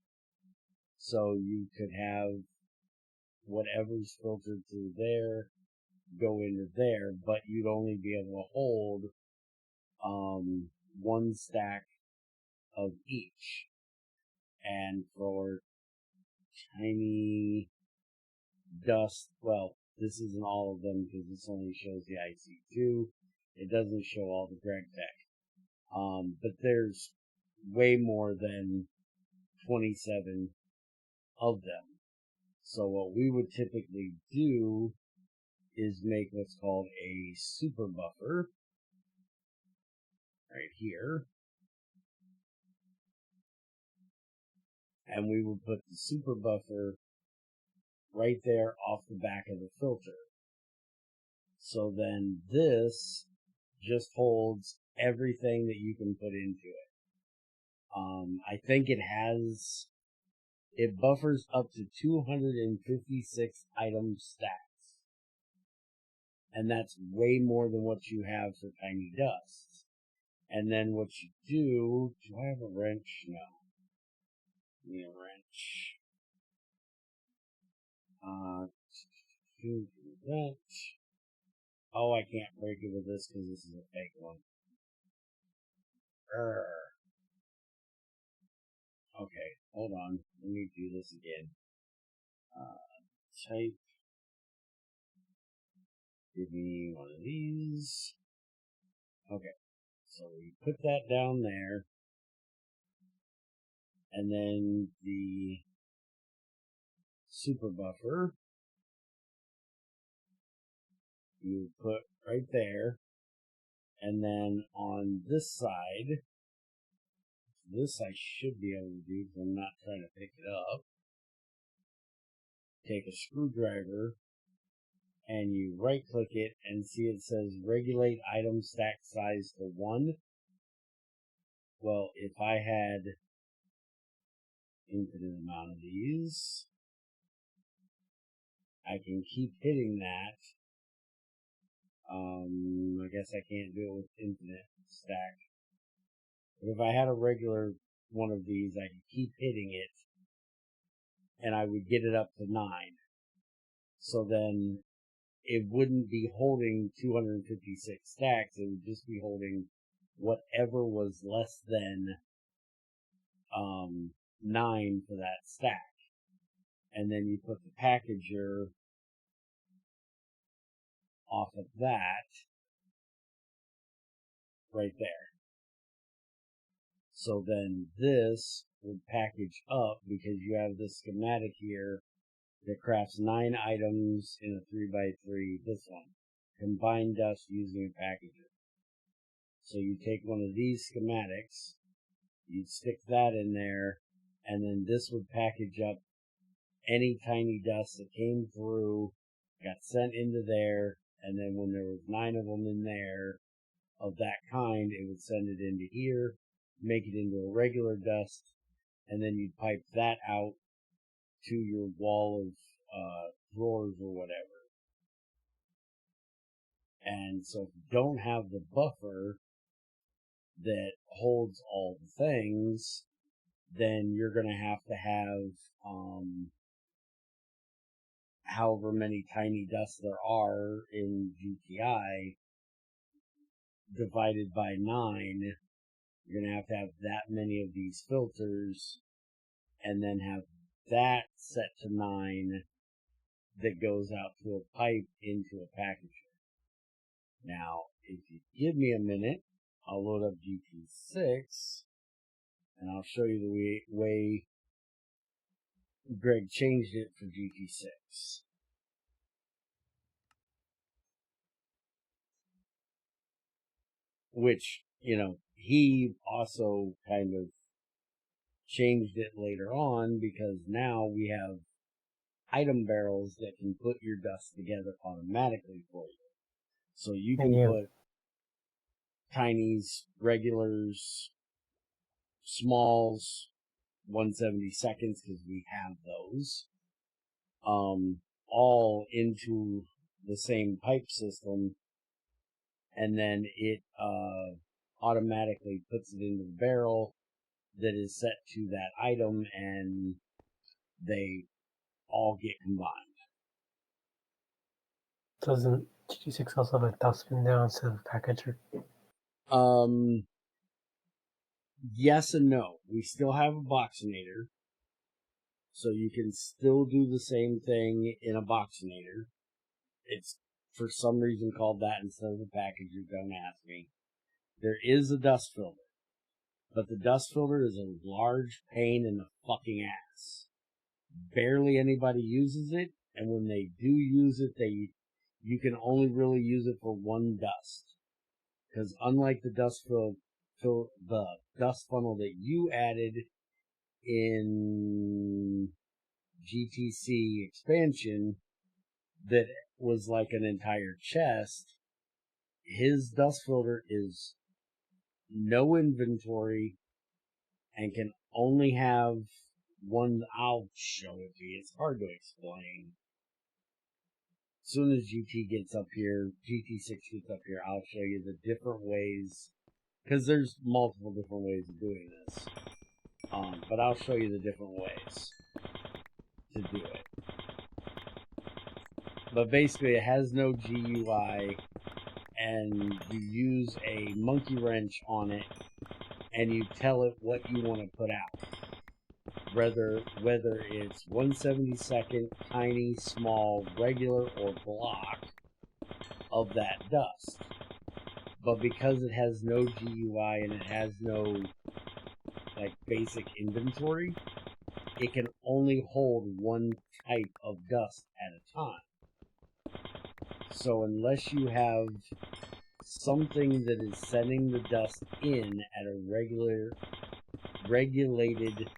So you could have whatever's filtered through there go into there, but you'd only be able to hold 1 stack of each. And for tiny dust, well, this isn't all of them because this only shows the IC2. It doesn't show all the Greg Tech. But there's way more than 27 of them. So what we would typically do is make what's called a super buffer right here. And we will put the super buffer right there off the back of the filter. So then this just holds everything that you can put into it. I think it buffers up to 256 item stacks. And that's way more than what you have for tiny dusts. And then what you do I have a wrench? No. Give me a wrench. Wrench. Oh, I can't break it with this because this is a fake one. Okay, hold on. Let me do this again. Type. Give me one of these. Okay, so we put that down there. And then the super buffer you put right there. And then on this side, this I should be able to do because I'm not trying to pick it up. Take a screwdriver and you right click it and see it says regulate item stack size to 1. Well, if I had infinite amount of these, I can keep hitting that. I guess I can't do it with infinite stack. But if I had a regular one of these, I could keep hitting it and I would get it up to 9. So then it wouldn't be holding 256 stacks. It would just be holding whatever was less than 9 for that stack. And then you put the packager off of that right there. So then this would package up because you have this schematic here that crafts 9 items in a 3x3, this one. Combined dust using a packager. So you take one of these schematics, you'd stick that in there, and then this would package up any tiny dust that came through, got sent into there, and then when there was 9 of them in there of that kind, it would send it into here, make it into a regular dust, and then you'd pipe that out to your wall of drawers or whatever. And so if you don't have the buffer that holds all the things, then you're going to have however many tiny dusts there are in GTi divided by 9. You're going to have that many of these filters and then have that set to 9 that goes out to a pipe into a packager. Now, if you give me a minute, I'll load up GT6 and I'll show you the way Greg changed it for GT6. Which, he also kind of changed it later on because now we have item barrels that can put your dust together automatically for you. So you can put tinies, regulars, smalls, 1/72 because we have those, all into the same pipe system, and then it automatically puts it into the barrel that is set to that item, and they all get combined. Doesn't GT6 also have a dustbin now instead of a packager? Yes and no. We still have a boxinator, so you can still do the same thing in a boxinator. It's for some reason called that instead of a packager, don't ask me. There is a dust filter, but the dust filter is a large pain in the fucking ass. Barely anybody uses it, and when they do use it, you can only really use it for one dust. Because unlike the the dust funnel that you added in GTC expansion, that was like an entire chest, his dust filter is no inventory and can only have one. I'll show it to you. It's hard to explain. As soon as GT gets up here, GT6 gets up here, I'll show you the different ways, because there's multiple different ways of doing this. But I'll show you the different ways to do it. But basically, it has no GUI, and you use a monkey wrench on it, and you tell it what you want to put out. Whether it's 1/72nd, tiny, small, regular, or block of that dust. But because it has no GUI and it has no like basic inventory, it can only hold one type of dust at a time. So unless you have something that is sending the dust in at a regulated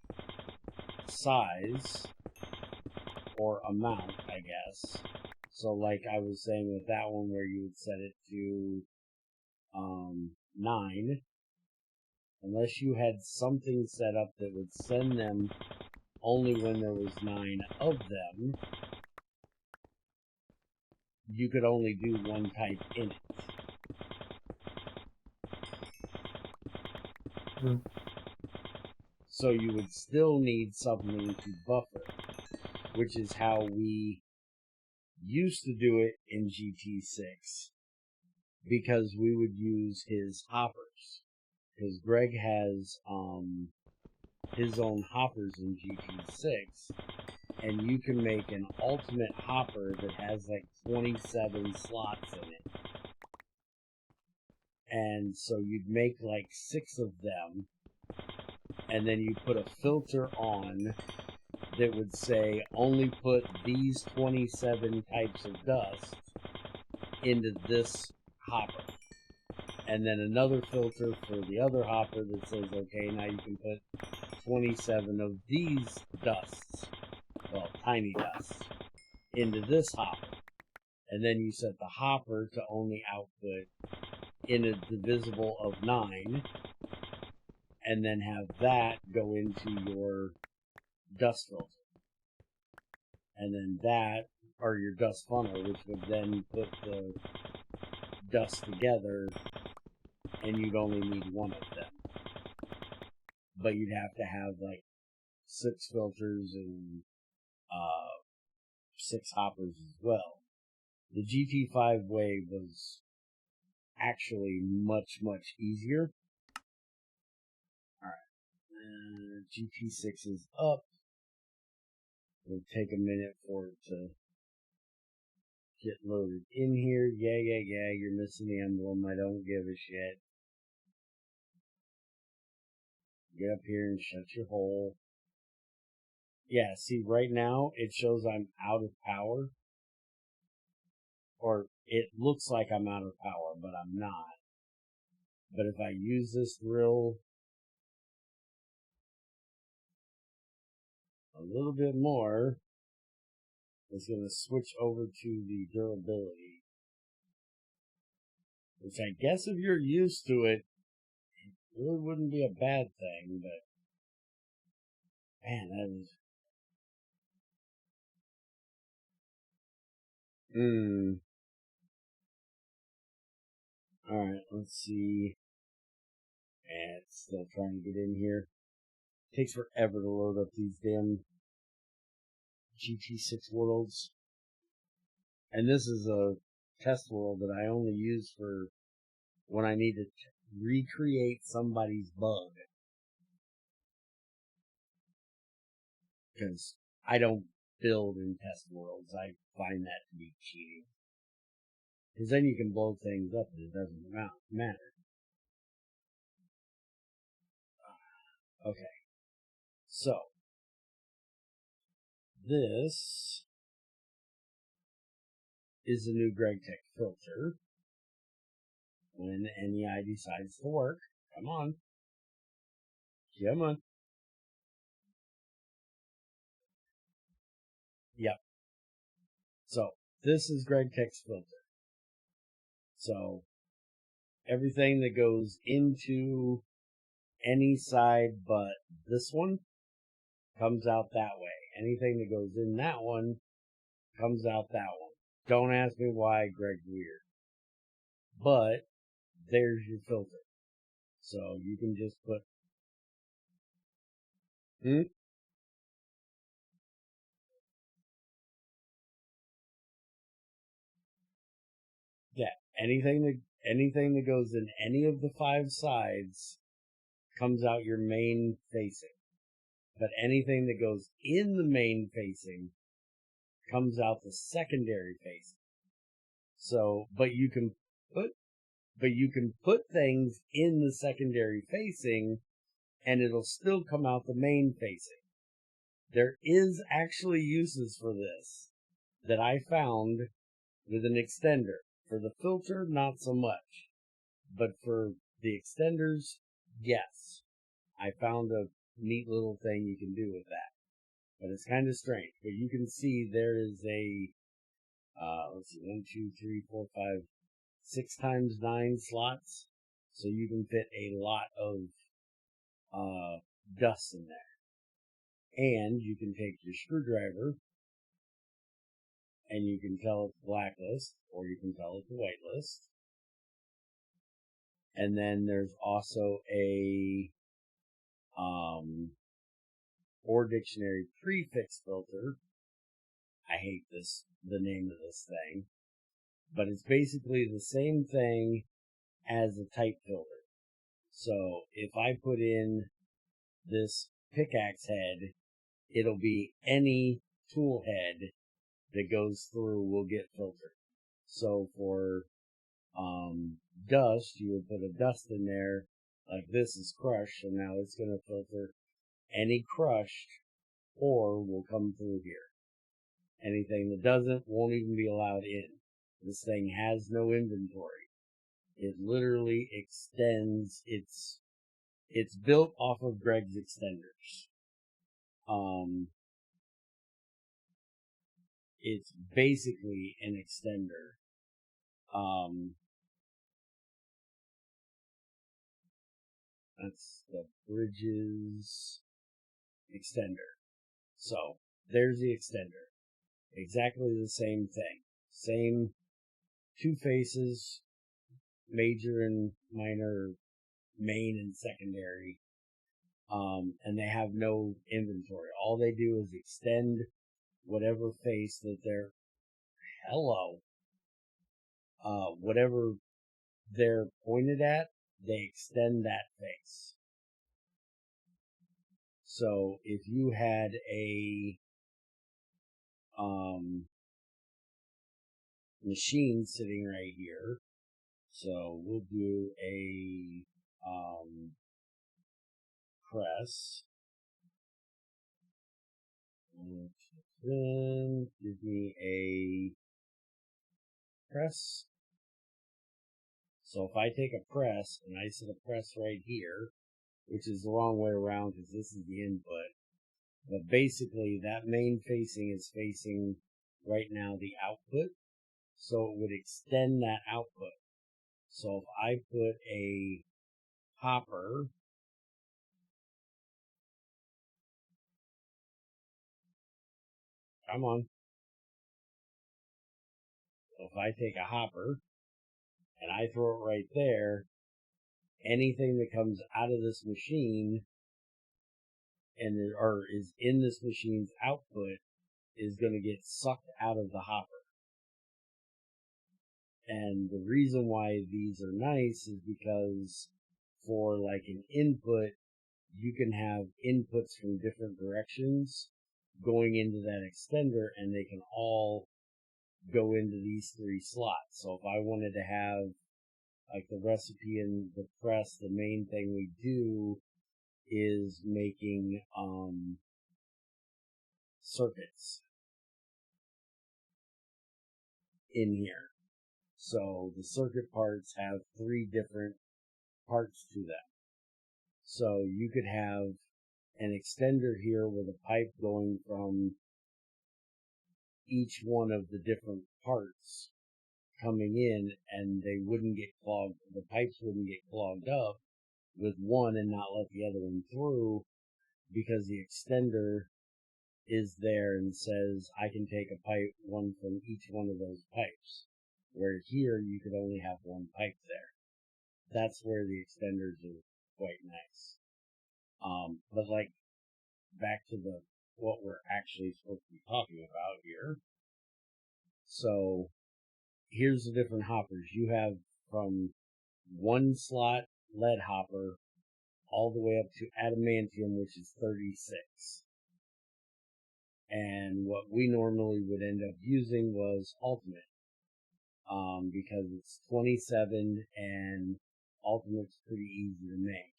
size or amount, I guess. So like I was saying with that one where you would set it to 9, unless you had something set up that would send them only when there was 9 of them, you could only do one type in it. Mm. So you would still need something to buffer, which is how we used to do it in GT6, because we would use his hoppers. Because Greg has his own hoppers in GT6, and you can make an ultimate hopper that has like 27 slots in it. And so you'd make like 6 of them, and then you put a filter on that would say only put these 27 types of dust into this hopper. And then another filter for the other hopper that says, okay, now you can put 27 of these dusts, well, tiny dusts, into this hopper. And then you set the hopper to only output in a divisible of 9, and then have that go into your dust filter. And then that, or your dust funnel, which would then put the dust together, and you'd only need one of them. But you'd have to have like 6 filters and 6 hoppers as well. The GT5 way was actually much, much easier. Alright, GT6 is up. It'll take a minute for it to get loaded in here. Yeah, you're missing the emblem. I don't give a shit. Get up here and shut your hole. Yeah, see, right now it shows I'm out of power. Or it looks like I'm out of power, but I'm not. But if I use this drill a little bit more, it's going to switch over to the durability. Which I guess if you're used to it, it really wouldn't be a bad thing, but man, that is... Alright, let's see. And it's still trying to get in here. It takes forever to load up these damn GT6 worlds. And this is a test world that I only use for when I need to recreate somebody's bug. Because I don't build in test worlds. I find that to be cheating. Because then you can blow things up and it doesn't matter. Okay. So, this is the new GregTech filter. When NEI decides to work. Come on. Come on. Yep. So, this is GregTech's filter. So, everything that goes into any side but this one comes out that way. Anything that goes in that one comes out that one. Don't ask me why, Greg's weird. But, there's your filter. So, you can just put... Yeah, anything that goes in any of the 5 sides comes out your main facing. But anything that goes in the main facing comes out the secondary facing. So, but you can put things in the secondary facing and it'll still come out the main facing. There is actually uses for this that I found with an extender. For the filter, not so much. But for the extenders, yes. I found a neat little thing you can do with that. But it's kind of strange. But you can see there is a, let's see, 1, 2, 3, 4, 5, 6 times 9 slots. So you can fit a lot of dust in there. And you can take your screwdriver and you can tell it the blacklist or you can tell it the whitelist. And then there's also a or dictionary prefix filter. I hate the name of this thing, but it's basically the same thing as a type filter. So if I put in this pickaxe head, it'll be any tool head that goes through will get filtered. So for dust, you would put a dust in there, like this is crushed, so now it's going to filter any crushed ore will come through here. Anything that doesn't won't even be allowed in. This thing has no inventory. It literally extends. It's built off of Greg's extenders. It's basically an extender. That's the Bridges extender. So, there's the extender. Exactly the same thing. Same 2 faces, major and minor, main and secondary. And they have no inventory. All they do is extend whatever face that they're, whatever they're pointed at, they extend that face. So if you had a machine sitting right here, so we'll do a press. And then give me a press. So if I take a press and I set a press right here, which is the wrong way around because this is the input, but basically that main facing is facing right now the output, so it would extend that output. So if I put a hopper, come on, so if I take a hopper and I throw it right there, anything that comes out of this machine or is in this machine's output is going to get sucked out of the hopper. And the reason why these are nice is because for like an input, you can have inputs from different directions going into that extender and they can all go into these 3 slots. So if I wanted to have like the recipe and the press, the main thing we do is making circuits in here. So the circuit parts have 3 different parts to them. So you could have an extender here with a pipe going from each one of the different parts coming in, and they wouldn't get clogged, the pipes wouldn't get clogged up with one and not let the other one through, because the extender is there and says, I can take a pipe, one from each one of those pipes. Where here, you could only have one pipe there. That's where the extenders are quite nice. But like, back to what we're actually supposed to be talking about here. So, here's the different hoppers. You have from 1 slot lead hopper all the way up to adamantium, which is 36. And what we normally would end up using was ultimate, because it's 27 and ultimate's pretty easy to make.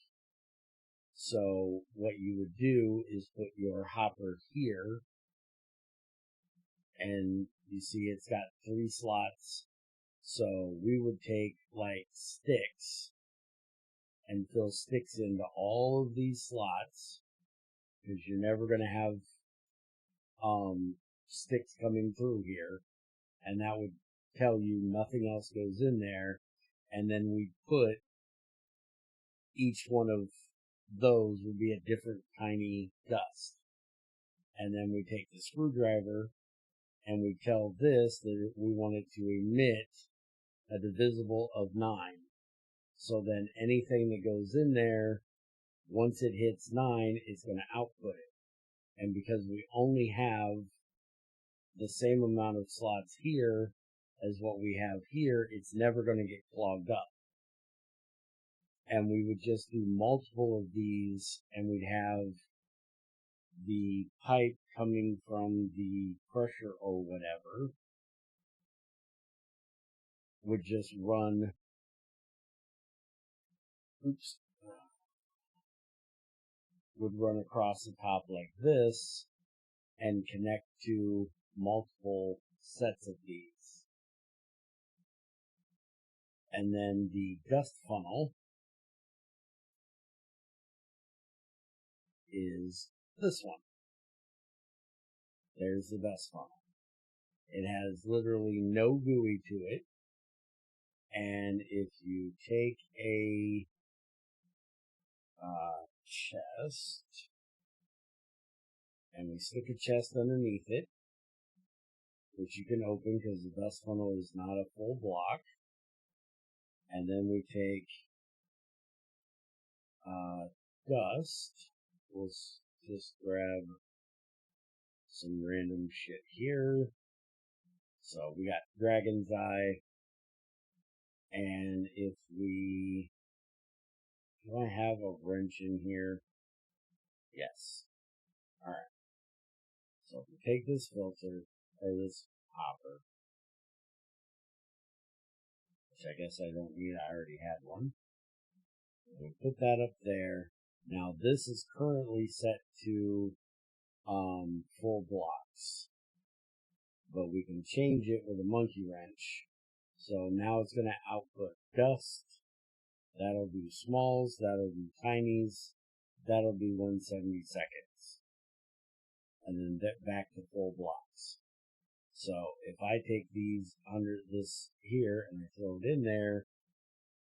So what you would do is put your hopper here, and you see it's got 3 slots. So we would take like sticks and fill sticks into all of these slots, because you're never going to have sticks coming through here, and that would tell you nothing else goes in there. And then we put each one of those would be a different tiny dust, and then we take the screwdriver and we tell this that we want it to emit a divisible of 9. So then anything that goes in there, once it hits 9, it's going to output it. And because we only have the same amount of slots here as what we have here, it's never going to get clogged up. And we would just do multiple of these, and we'd have the pipe coming from the crusher or whatever would just run, would run across the top like this and connect to multiple sets of these. And then the dust funnel is this one. There's the dust funnel. It has literally no GUI to it. And if you take a chest and we stick a chest underneath it, which you can open because the dust funnel is not a full block, and then we take dust, we'll just grab some random shit here. So we got Dragon's Eye, and if we, do I have a wrench in here? Yes. Alright. So if we take this filter, or this hopper, which I guess I don't need, I already had one. We put that up there. Now this is currently set to full blocks, but we can change it with a monkey wrench. So now it's going to output dust. That'll do smalls. That'll do tinies. That'll do 1/72, and then back to full blocks. So if I take these under this here and I throw it in there,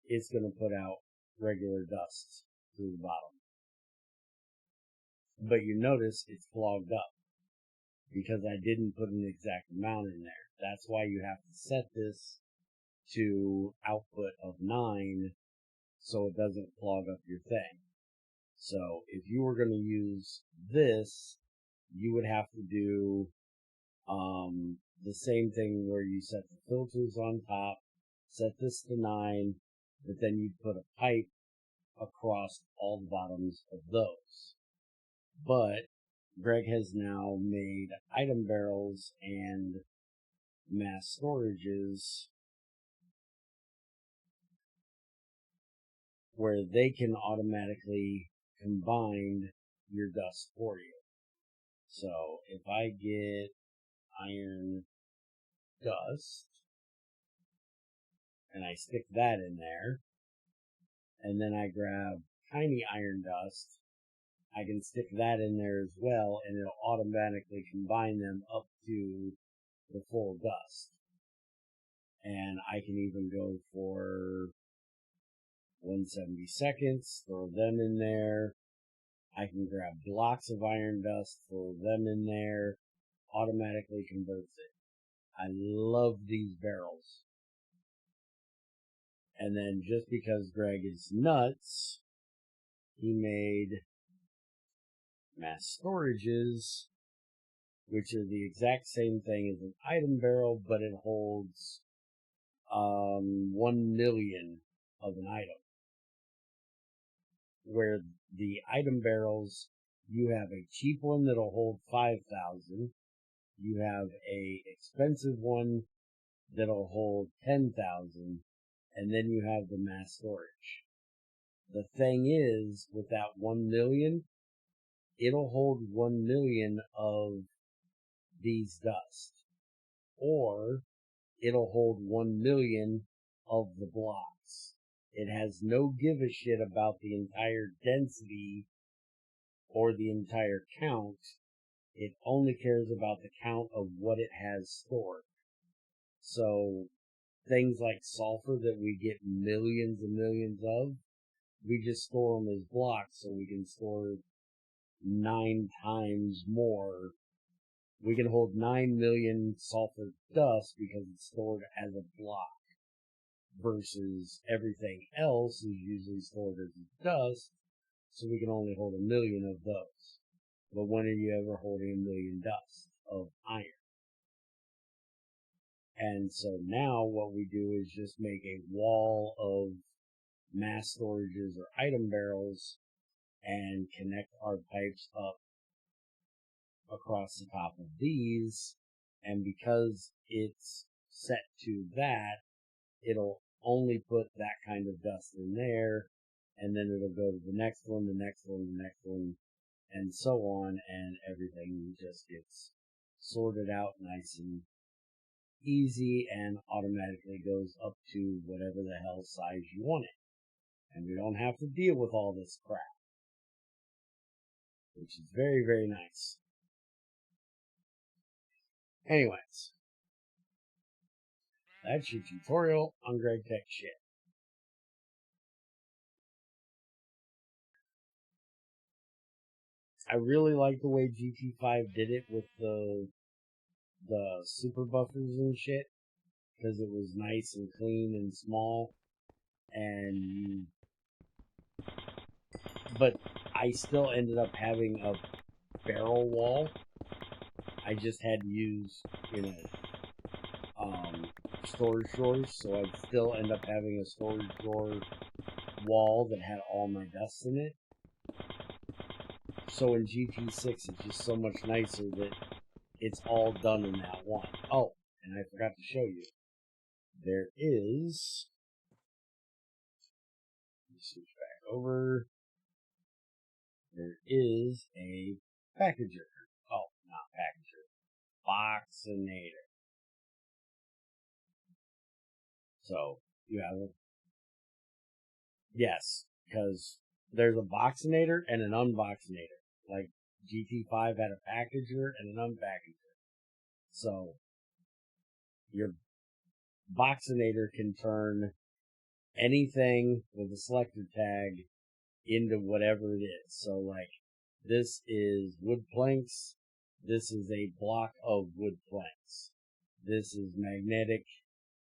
it's going to put out regular dust through the bottom. But you notice it's clogged up because I didn't put an exact amount in there. That's why you have to set this to output of 9 so it doesn't clog up your thing. So if you were going to use this, you would have to do the same thing where you set the filters on top, set this to 9, but then you'd put a pipe across all the bottoms of those. But Greg has now made item barrels and mass storages where they can automatically combine your dust for you. So if I get iron dust, and I stick that in there. And then I grab tiny iron dust. I can stick that in there as well, and it'll automatically combine them up to the full dust. And I can even go for 1/72, throw them in there. I can grab blocks of iron dust, throw them in there, automatically converts it. I love these barrels. And then just because Greg is nuts, he made mass storages, which are the exact same thing as an item barrel, but it holds 1 million of an item. Where the item barrels, you have a cheap one that'll hold 5,000. You have a expensive one that'll hold 10,000, and then you have the mass storage. The thing is, with that 1 million, it'll hold 1 million of these dust, or it'll hold 1 million of the blocks. It has no give a shit about the entire density or the entire count. It only cares about the count of what it has stored. So things like sulfur that we get millions and millions of, we just store them as blocks so we can store 9 times more. We can hold 9 million sulfur dust because it's stored as a block, versus everything else is usually stored as dust, so we can only hold 1 million of those. But when are you ever holding 1 million dust of iron? And so now what we do is just make a wall of mass storages or item barrels and connect our pipes up across the top of these. And because it's set to that, it'll only put that kind of dust in there, and then it'll go to the next one, the next one, the next one, and so on, and everything just gets sorted out nice and easy and automatically goes up to whatever the hell size you want it. And we don't have to deal with all this crap, which is very, very nice. Anyways, that's your tutorial on Greg Tech shit. I really like the way GT5 did it with the super buffers and shit, because it was nice and clean and small, and but I still ended up having a barrel wall. I just had to use, storage drawers, so I'd still end up having a storage drawer wall that had all my dust in it. So in GT6, it's just so much nicer that it's all done in that one. Oh, and I forgot to show you. There is... Let me switch back over. There is a packager. Oh, not packager. Boxinator. So, you have a... Yes, because there's a boxinator and an unboxinator. Like, GT5 had a packager and an unpackager. So, your boxinator can turn anything with a selector tag into whatever it is. So, like, this is wood planks. This is a block of wood planks. This is magnetic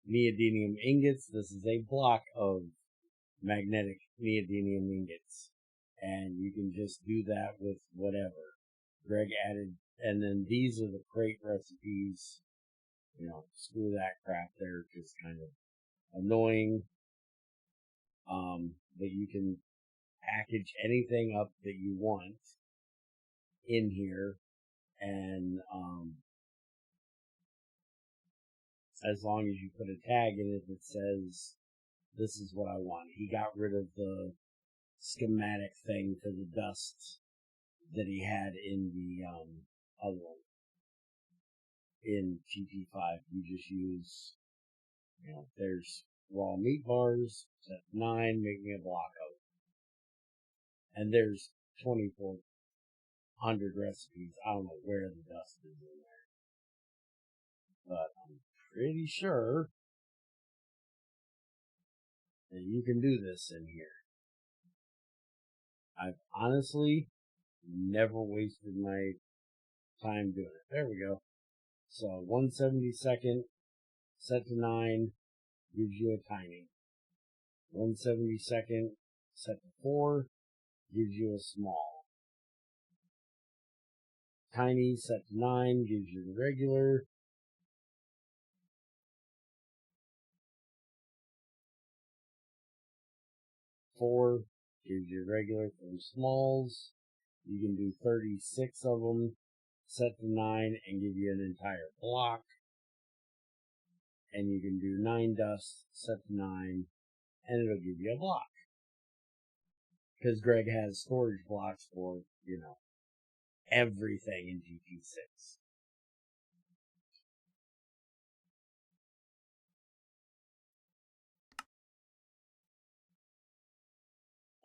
neodymium ingots. This is a block of magnetic neodymium ingots. And you can just do that with whatever. Greg added, and then these are the crate recipes. Screw that crap. They're just kind of annoying. But you can package anything up that you want in here, and as long as you put a tag in it that says this is what I want. He got rid of the schematic thing for the dust that he had in the other one. In GT5, you just use, there's raw meat bars. Set to 9, make me a block of it. And there's 2,400 recipes. I don't know where the dust is in there. But I'm pretty sure that you can do this in here. I've honestly never wasted my time doing it. There we go. So 1/72nd, set to 9, gives you a tiny. 1/72nd, set to 4, gives you a small. Tiny, set to 9, gives you the regular. Four gives you regular from smalls. You can do 36 of them, set to 9, and give you an entire block. And you can do 9 dust, set to 9, and it'll give you a block. Because Greg has storage blocks for, everything in GT6.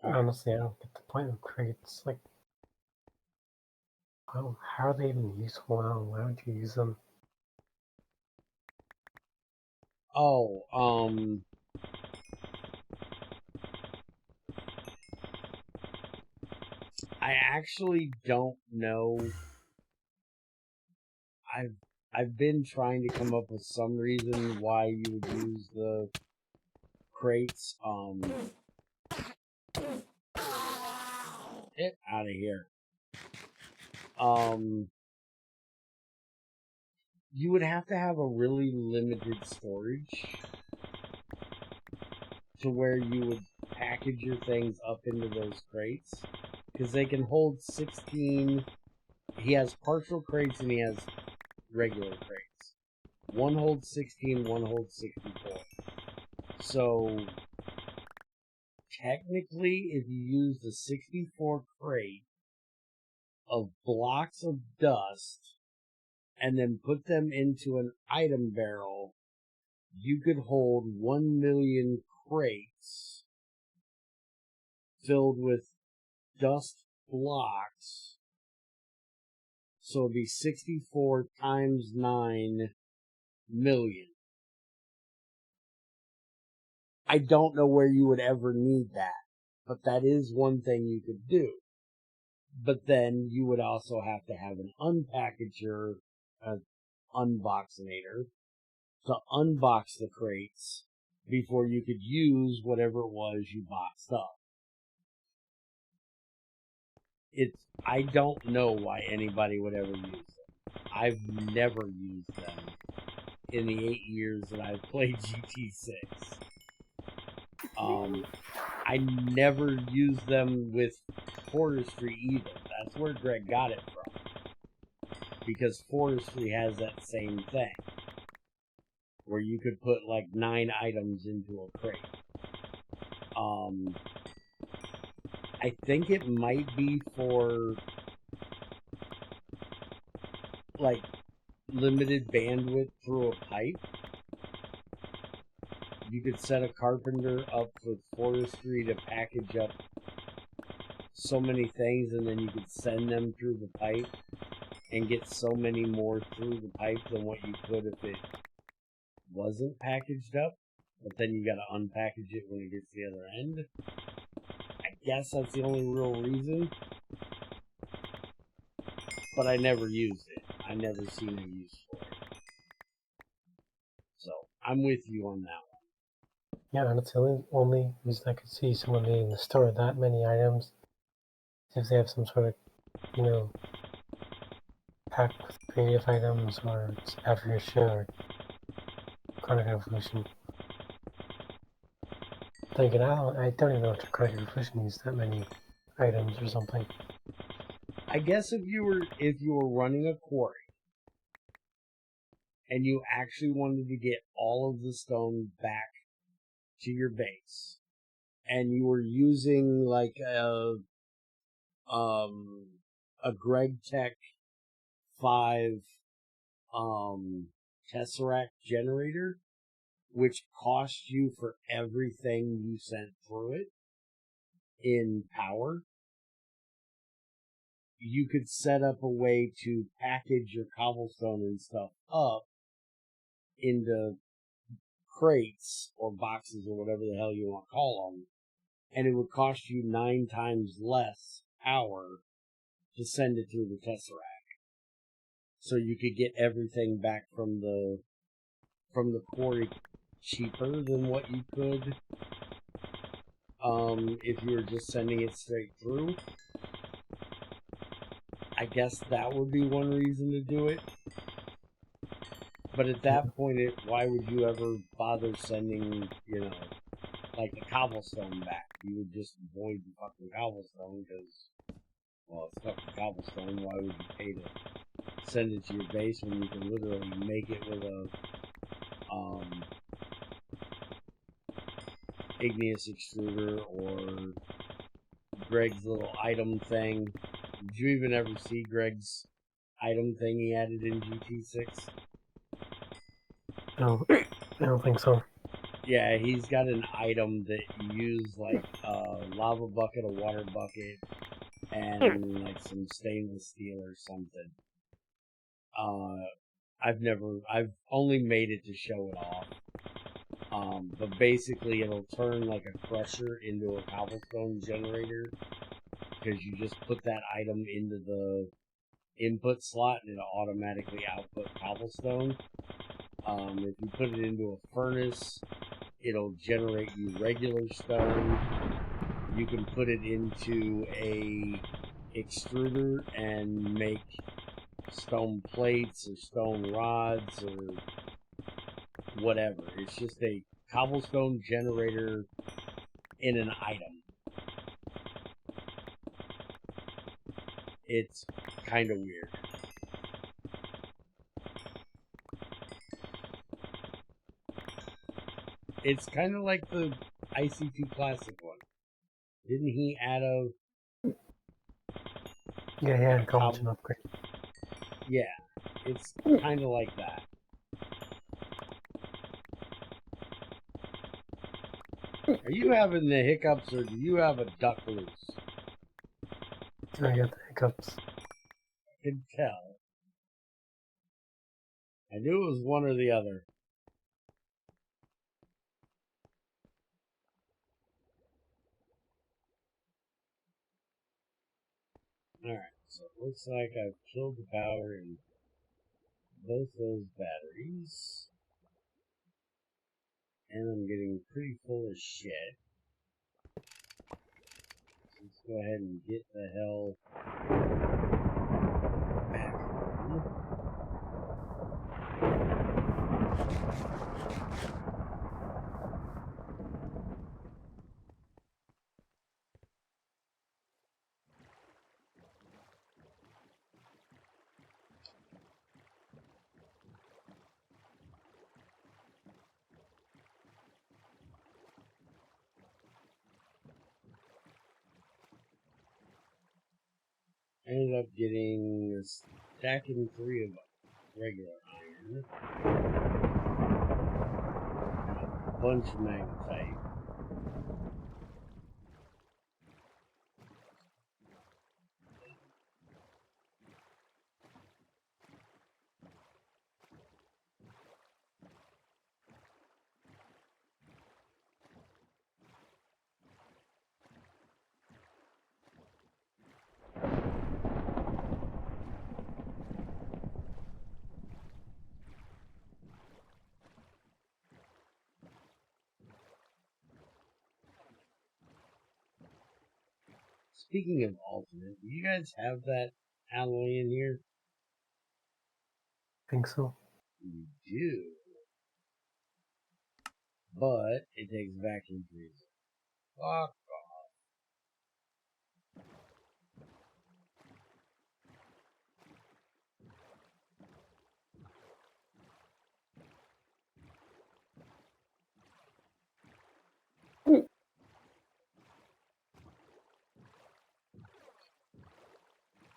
Honestly, I don't get the point of crates. Like, how are they even useful now? Why don't you use them? Oh, I actually don't know. I've been trying to come up with some reason why you would use the crates. Get out of here. You would have to have a really limited storage to where you would package your things up into those crates, because they can hold 16. He has partial crates and he has regular crates. One holds 16, one holds 64. So technically, if you use the 64 crate of blocks of dust and then put them into an item barrel, you could hold 1 million crates filled with dust blocks. So it'd be 64 times 9 million. I don't know where you would ever need that, but that is one thing you could do. But then you would also have to have an unpackager, an unboxinator, to unbox the crates before you could use whatever it was you boxed up. I don't know why anybody would ever use them. I've never used them in the 8 years that I've played GT6. I never used them with forestry either. That's where Greg got it from. Because forestry has that same thing. Where you could put like 9 items into a crate. I think it might be for like limited bandwidth through a pipe. You could set a carpenter up with forestry to package up so many things, and then you could send them through the pipe and get so many more through the pipe than what you could if it wasn't packaged up. But then you gotta unpackage it when it gets to the other end. I guess that's the only real reason. But I never used it. I never seen a use for it. So, I'm with you on that one. Yeah, that's the only reason I could see someone needing to store that many items. If they have some sort of, pack with creative items, or it's after your show, or Chronic Revolution. Thinking, I don't even know if Chronic Revolution used that many items or something. I guess if you were running a quarry and you actually wanted to get all of the stone back to your base, and you were using like a Greg Tech 5 Tesseract generator, which cost you for everything you sent through it in power, you could set up a way to package your cobblestone and stuff up into crates or boxes or whatever the hell you want to call them, and it would cost you 9 times less power to send it through the Tesseract. So you could get everything back from the quarry cheaper than what you could if you were just sending it straight through. I guess that would be one reason to do it. But at that point, why would you ever bother sending, like the cobblestone back? You would just avoid the fucking cobblestone because, well, it's fucking cobblestone. Why would you pay to send it to your base when you can literally make it with a igneous extruder or Greg's little item thing? Did you even ever see Greg's item thing he added in GT6? No, I don't think so. Yeah, he's got an item that you use like a lava bucket, a water bucket, and like some stainless steel or something. I've only made it to show it off. But basically it'll turn like a crusher into a cobblestone generator, because you just put that item into the input slot and it'll automatically output cobblestone. If you put it into a furnace, it'll generate you regular stone. You can put it into a extruder and make stone plates or stone rods or whatever. It's just a cobblestone generator in an item. It's kind of weird. It's kind of like the IC2 Classic one. Didn't he add a... Yeah, cobblestone upgrade. Yeah, it's kind of like that. Are you having the hiccups or do you have a duck loose? I got the hiccups. I can tell. I knew it was one or the other. Alright, so it looks like I've killed the power in both those batteries. And I'm getting pretty full of shit. So let's go ahead and get the hell back home. I ended up getting a stack and 3 of regular iron, a bunch of magnetite. Speaking of alternate, do you guys have that alloy in here? I think so. You do. But it takes vacuum freezer. Fuck off.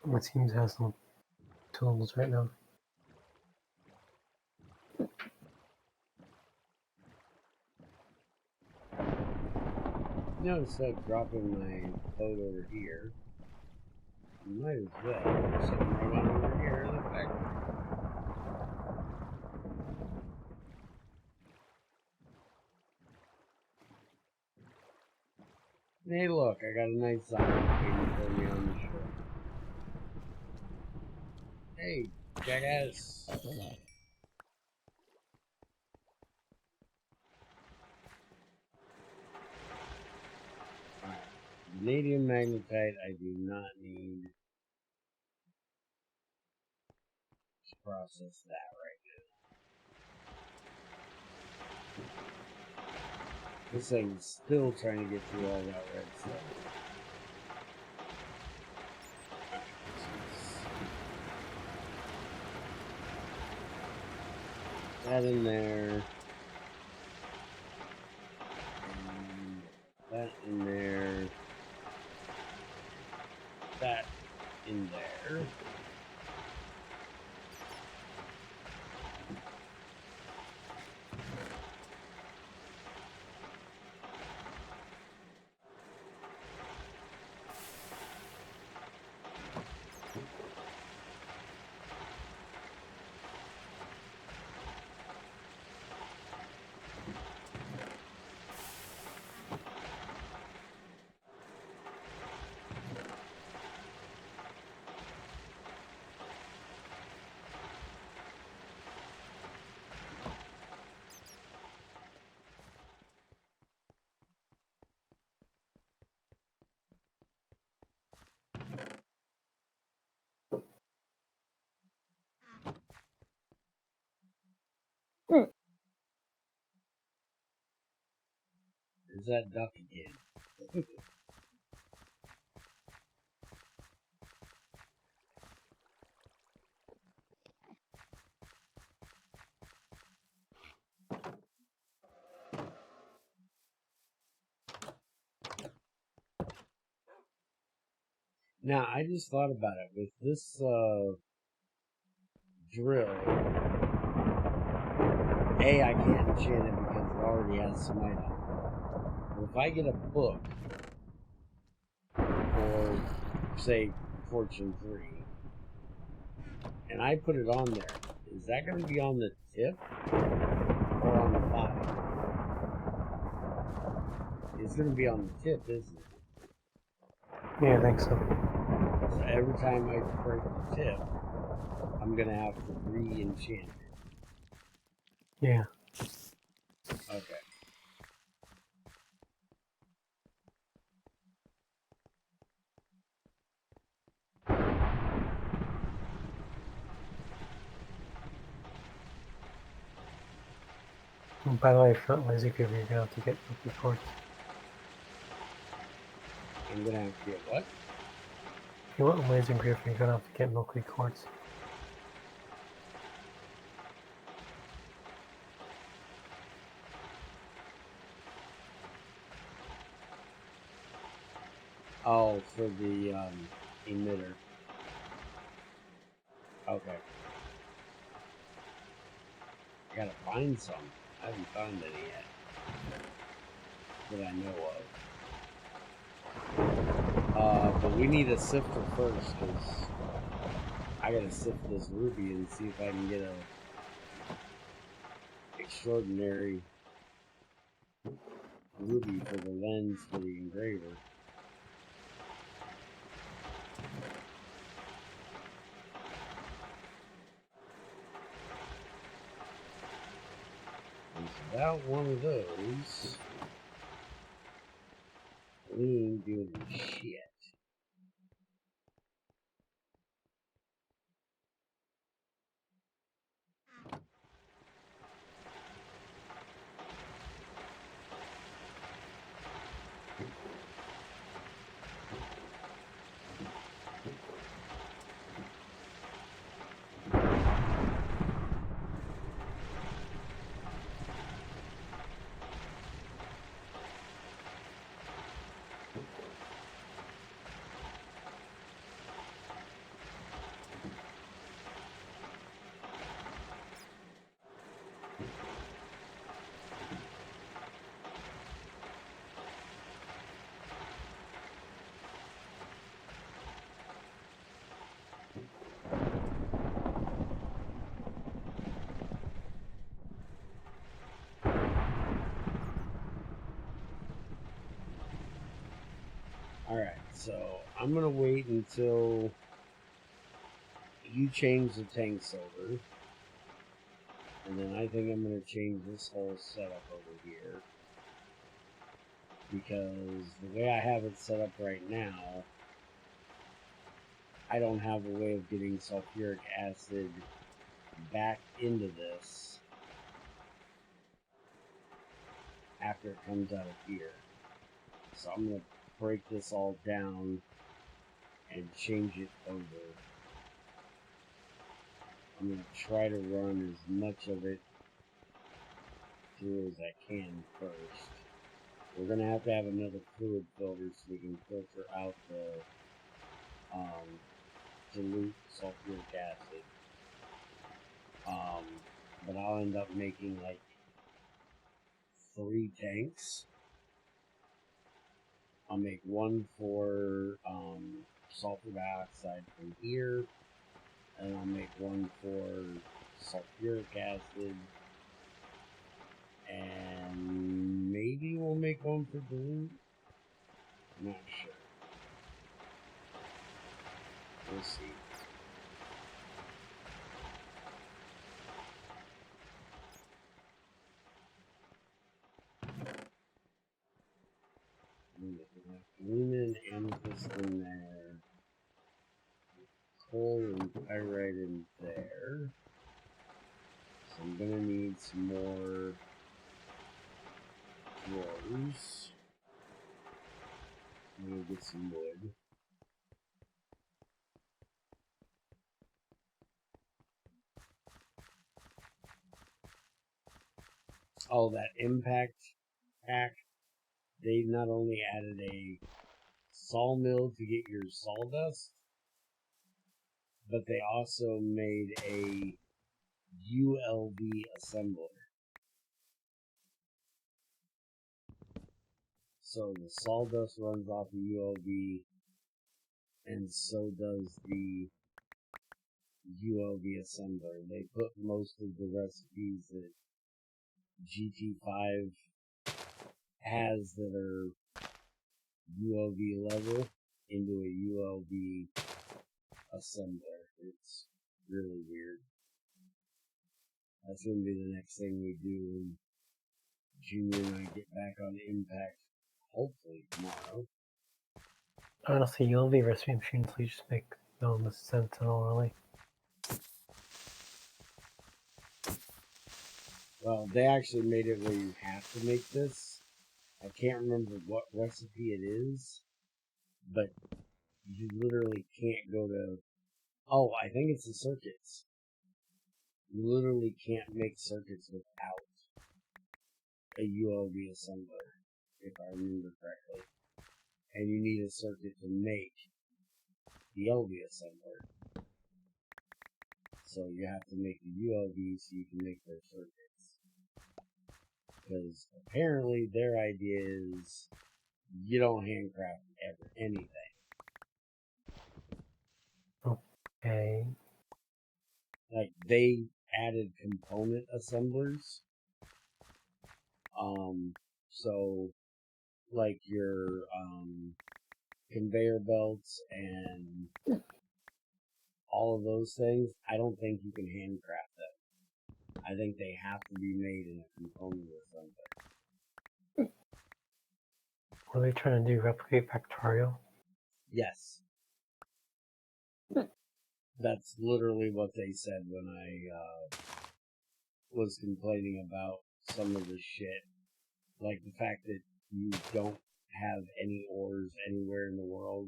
My team has some tools right now. No, instead of dropping my boat over here, you might as well just come right on over here to the factory. Hey, look, I got a nice island waiting for me on the shore. Hey, jackass. Alright, vanadium magnetite I do not need. Let's process that right now. This thing's still trying to get through all that red stuff. Alright, that in there. And that in there. That in there. There's that duck again. Now, I just thought about it. With this drill, I can't enchant it because it already has smite on it. But if I get a book for, say, Fortune 3, and I put it on there, is that going to be on the tip or on the bottom? It's going to be on the tip, isn't it? Yeah, I think so. So every time I break the tip, I'm going to have to re-enchant it. Yeah. Okay. And by the way, if you're not lazy group, you're gonna have to get milky quartz. I'm going to have to get what? If you want a laser grip, you're gonna have to get milky quartz. Oh, for the emitter. Okay. I gotta find some. I haven't found any yet. That I know of. But we need a sifter first, because I gotta sift this ruby and see if I can get a extraordinary ruby for the lens for the engraver. And without one of those, we ain't doing shit. Alright, so I'm gonna wait until you change the tanks over. And then I think I'm gonna change this whole setup over here. Because the way I have it set up right now, I don't have a way of getting sulfuric acid back into this after it comes out of here. So I'm going to break this all down and change it over. I'm going to try to run as much of it through as I can first. We're going to have another fluid filter so we can filter out the dilute sulfuric acid. But I'll end up making like 3 tanks. I'll make one for sulfur dioxide from here, and I'll make one for sulfuric acid, and maybe we'll make one for dilute. Not sure. We'll see. Lumen, amethyst in there. Coal and pyrite in there. So I'm gonna need some more drawers. I'm gonna get some wood. Oh, that impact pack. They not only added a sawmill to get your sawdust, but they also made a ULV assembler. So the sawdust runs off the ULV, and so does the ULV assembler. They put most of the recipes that GT5 has that are ULV level into a ULV assembler. It's really weird. That's going to be the next thing we do when Junior and I get back on Impact, hopefully tomorrow. Honestly, ULV recipe machines, you just make no sense at all, really. Well, they actually made it where you have to make this. I can't remember what recipe it is, but you literally can't go to... Oh, I think it's the circuits. You literally can't make circuits without a ULV assembler, if I remember correctly. And you need a circuit to make the LV assembler. So you have to make the ULV so you can make their circuits. Because apparently their idea is you don't handcraft ever anything. Okay. Like they added component assemblers. So like your conveyor belts and all of those things, I don't think you can handcraft them. I think they have to be made in a component assembler. What are they trying to do? Replicate Factorial? Yes. That's literally what they said when I was complaining about some of the shit. Like the fact that you don't have any ores anywhere in the world.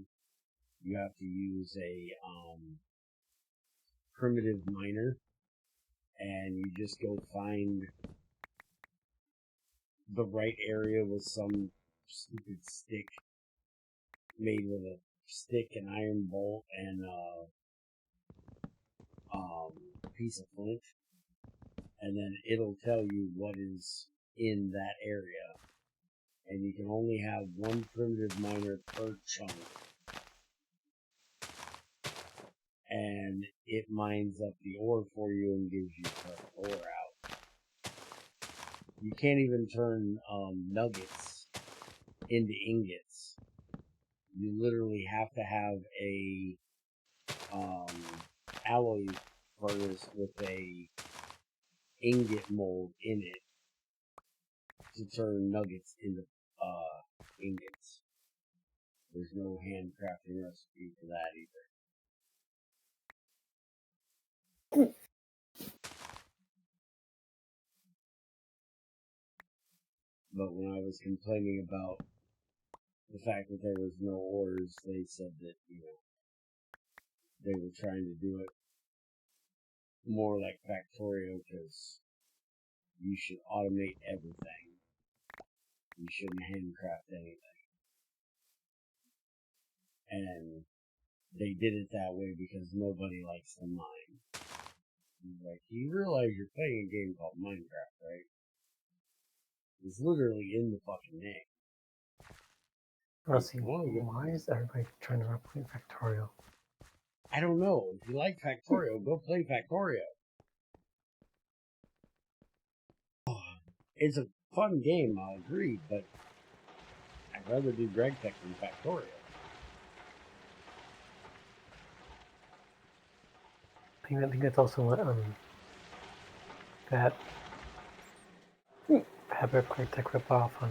You have to use a primitive miner, and you just go find the right area with some stupid stick made with a stick, an iron bolt, and a piece of flint, and then it'll tell you what is in that area. And you can only have one primitive miner per chunk. And it mines up the ore for you and gives you the ore out. You can't even turn nuggets into ingots you literally have to have a alloy furnace with a ingot mold in it to turn nuggets into ingots. There's no handcrafting recipe for that either. But when I was complaining about the fact that there was no ores, they said that, you know, they were trying to do it more like Factorio because you should automate everything. You shouldn't handcraft anything. And they did it that way because nobody likes to mine. He's like, you realize you're playing a game called Minecraft, right? It's literally in the fucking name. Let's see, why is everybody trying to replicate Factorio? I don't know. If you like Factorio, go play Factorio. It's a fun game, I'll agree, but I'd rather do Greg Tech than Factorio. I think that's also what that Fabric Greg Tech ripoff on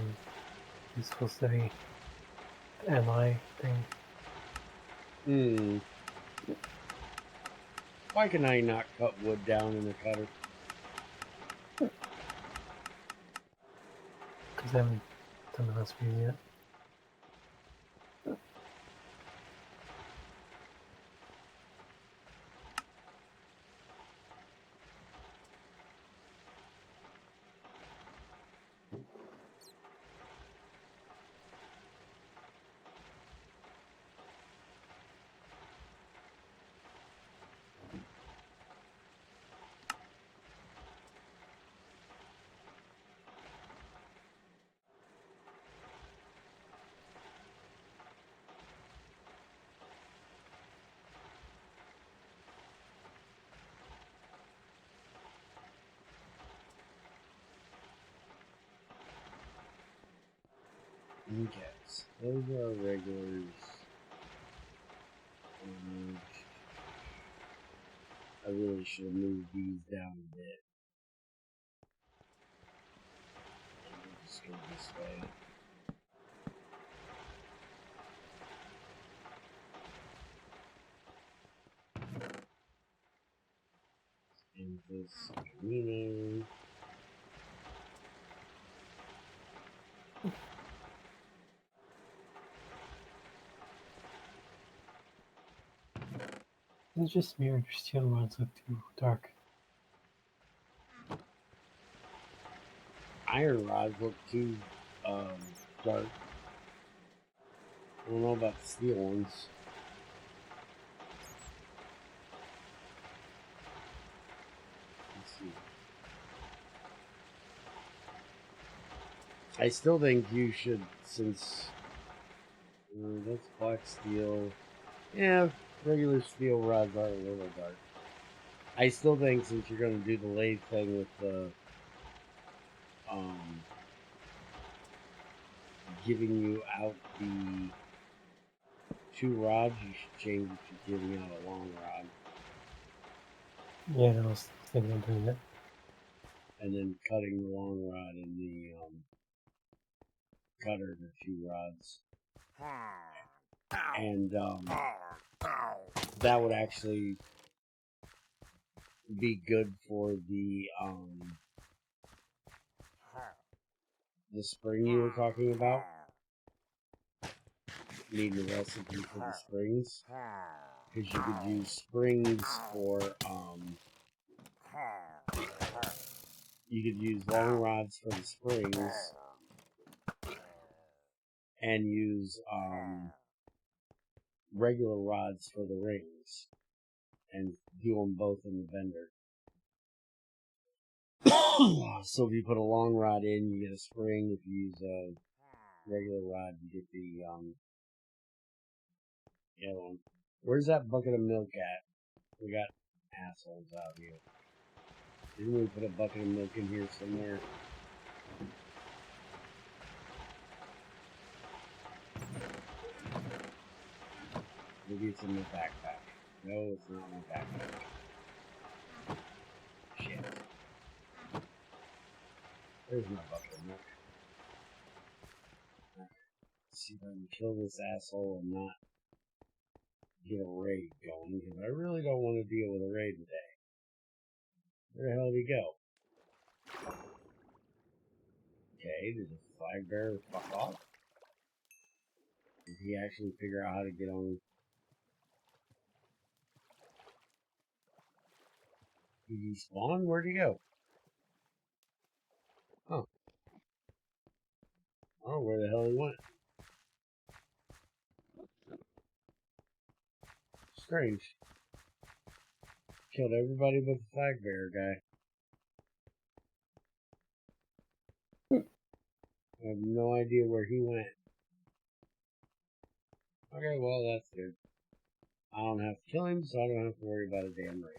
is supposed to be the MI thing. Why can I not cut wood down in a cutter? Because I haven't done the recipe yet. Okay, so those are our regulars. I really should have moved these down a bit. And we'll just go this way. And this meaning. It's just me or your steel rods look too dark. Iron rods look too dark. I don't know about the steel ones. Let's see. I still think you should, since that's black steel. Yeah, regular steel rods are a little dark. I still think since you're going to do the lathe thing with the giving you out the 2 rods, you should change it to giving out a long rod. Yeah, I was thinking of doing that. And then cutting the long rod in the cutter to 2 rods. And that would actually be good for the spring you were talking about. Need a recipe for the springs. Because you could use springs for you could use long rods for the springs and use regular rods for the rings and do them both in the bender. So if you put a long rod in, you get a spring. If you use a regular rod, you get the other one. Where's that bucket of milk at? We got assholes out here. Didn't we put a bucket of milk in here somewhere? Maybe it's in my backpack. No, it's not my backpack. Shit. There's my buttermilk. Alright. See if I can kill this asshole and not get a raid going, because I really don't want to deal with a raid today. Where the hell did he go? Okay, did the flag bearer fuck off? Did he actually figure out how to get on? Did he spawn? Where'd he go? Oh. Oh, where the hell he went? Strange. Killed everybody but the flag bearer guy. I have no idea where he went. Okay, well, that's good. I don't have to kill him, so I don't have to worry about a damn raid.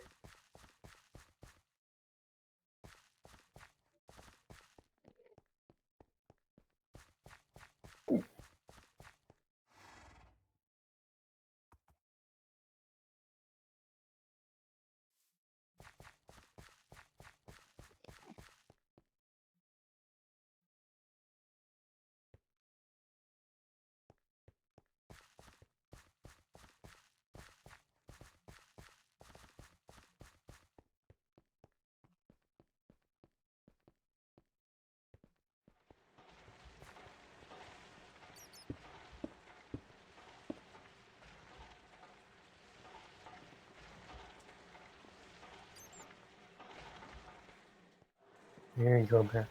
Here you go, Bear.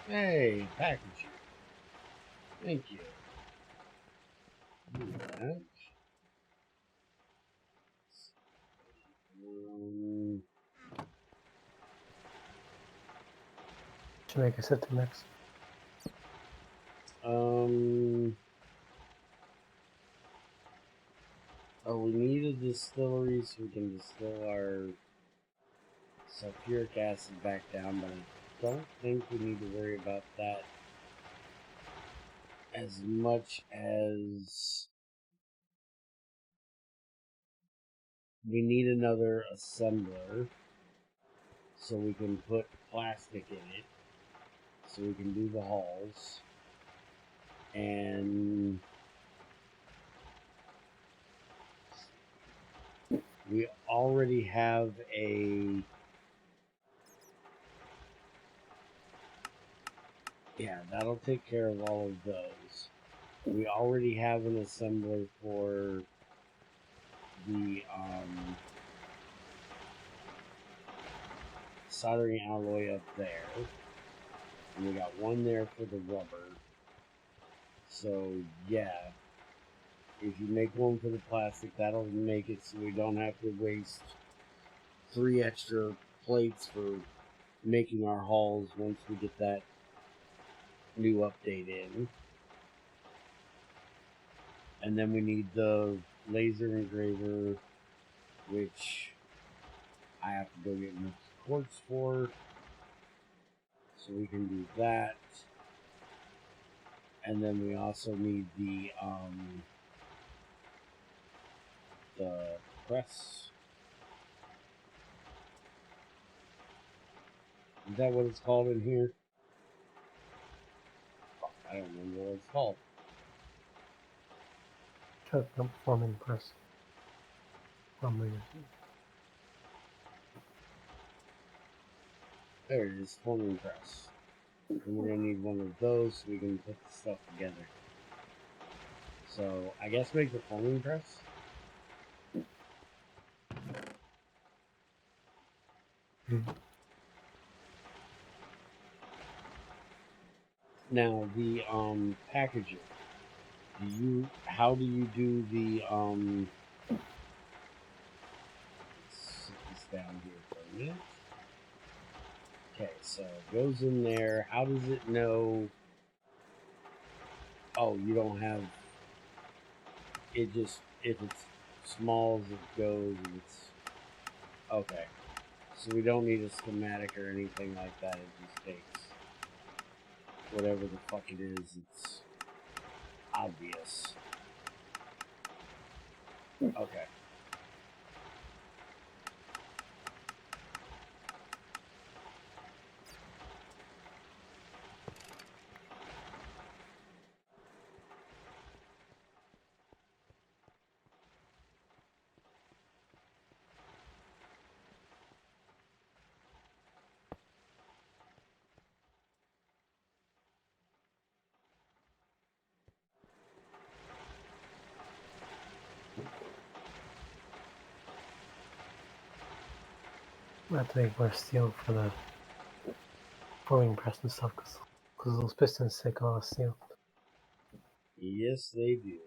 Hey, package. Thank you. Do that. Should make a set to next. Oh, we need a distillery so we can distill our sulfuric acid back down, but I don't think we need to worry about that as much as we need another assembler so we can put plastic in it so we can do the hulls. And we already have a... Yeah, that'll take care of all of those. We already have an assembler for the soldering alloy up there. And we got one there for the rubber. So, yeah. If you make one for the plastic, that'll make it so we don't have to waste 3 extra plates for making our hulls once we get that new update in. And then we need the laser engraver, which I have to go get enough quartz for, so we can do that. And then we also need the press. Is that what it's called in here? Fuck, I don't remember what it's called. Choke up forming press. Forming. There it is, forming press. And we're gonna need one of those so we can put the stuff together. So, I guess make the forming press? Now, the packaging. How do you do the let's sit this down here for a minute. Okay, so it goes in there. How does it know? Oh, you don't have it. Just if it's small as it goes, and it's okay. So we don't need a schematic or anything like that. It just takes whatever the fuck it is. It's obvious. Okay. I have to make more steel for the forming press and stuff because those pistons take a lot of steel. Yes, they do.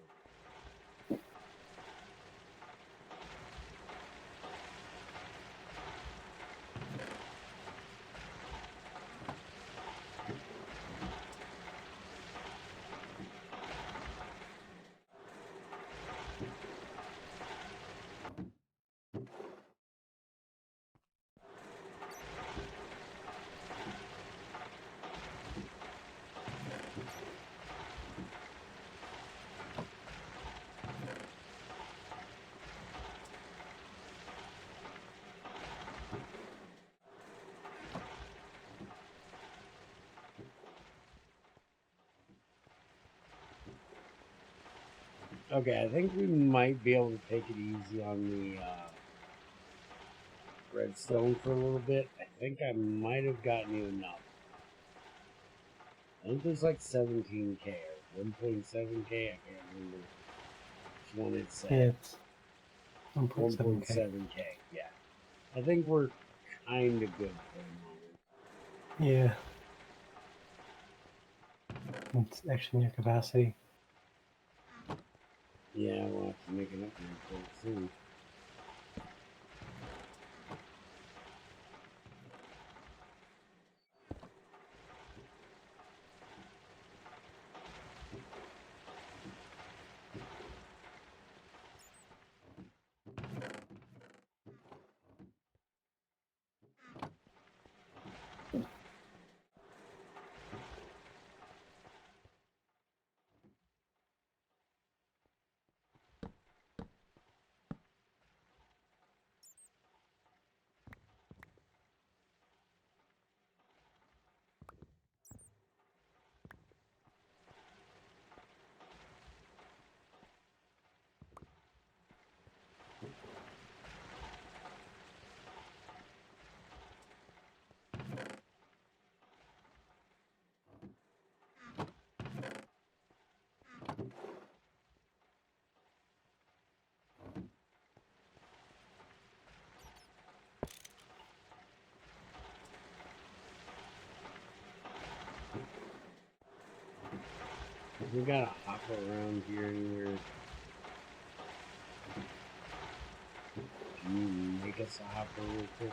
Okay, I think we might be able to take it easy on the redstone for a little bit. I think I might have gotten you enough. I think there's like 17k or 1.7k. I can't remember which one it said. Yeah, it's 1.7k. 1.7k. Yeah, I think we're kind of good for the moment. Yeah. It's actually near capacity. Yeah, we'll have to make an upgrade for it soon. We gotta hop around here anywhere. Can you make us a hopper real quick?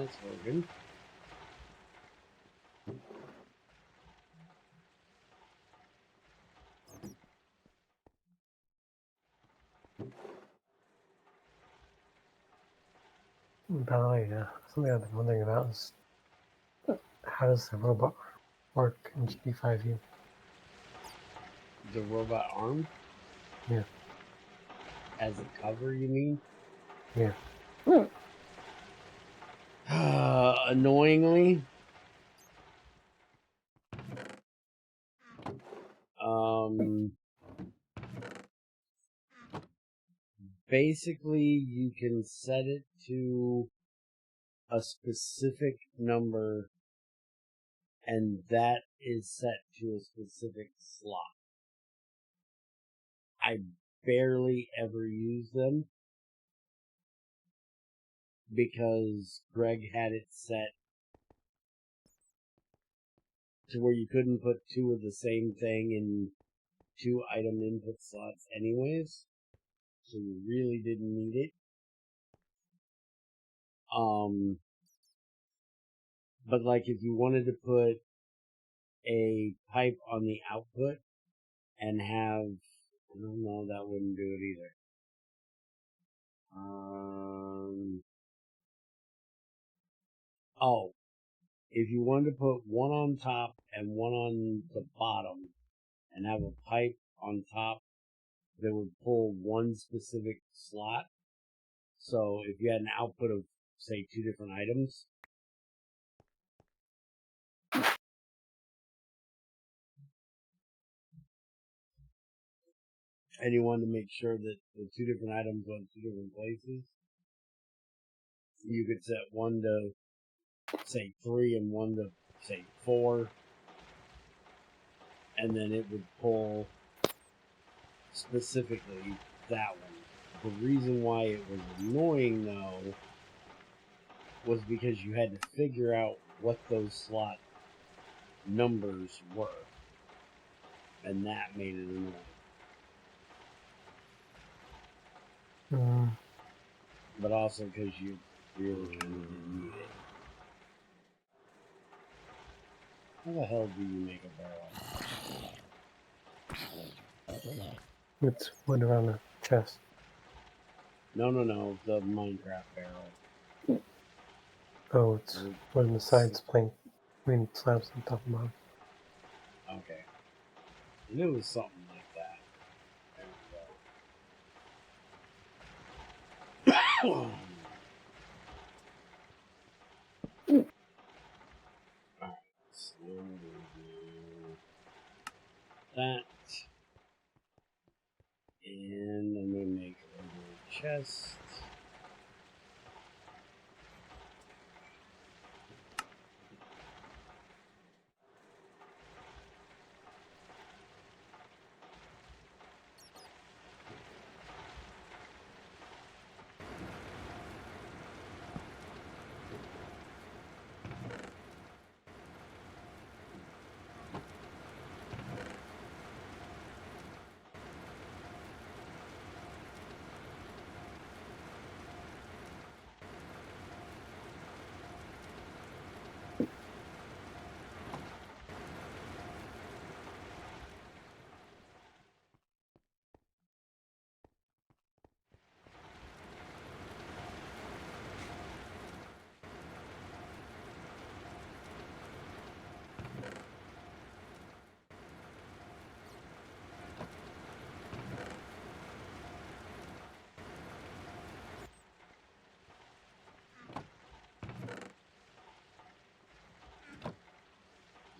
that's working. By the way, something I've been wondering about is how does the robot work in GT5U? The robot arm? Yeah. As a cover, you mean? Yeah. Annoyingly. Basically, you can set it to a specific number, and that is set to a specific slot. I barely ever use them because Greg had it set to where you couldn't put two of the same thing in two item input slots anyways, so you really didn't need it. But like if you wanted to put a pipe on the output and have, I don't know, that wouldn't do it either. Oh, if you wanted to put one on top and one on the bottom and have a pipe on top that would pull one specific slot. So if you had an output of, say, two different items, and you wanted to make sure that the two different items went two different places, you could set one to, say, 3 and one to, say, 4, and then it would pull specifically that one. The reason why it was annoying, though, was because you had to figure out what those slot numbers were, and that made it annoying. But also because you really kind of didn't need it. How the hell do you make a barrel? It's wood around the chest. No, the Minecraft barrel. Oh, it's wood on the sides, plank, green slabs on top and bottom. Okay. And it was something like that. There we go. Alright, so we'll do that. And I'm going to make a regular chest.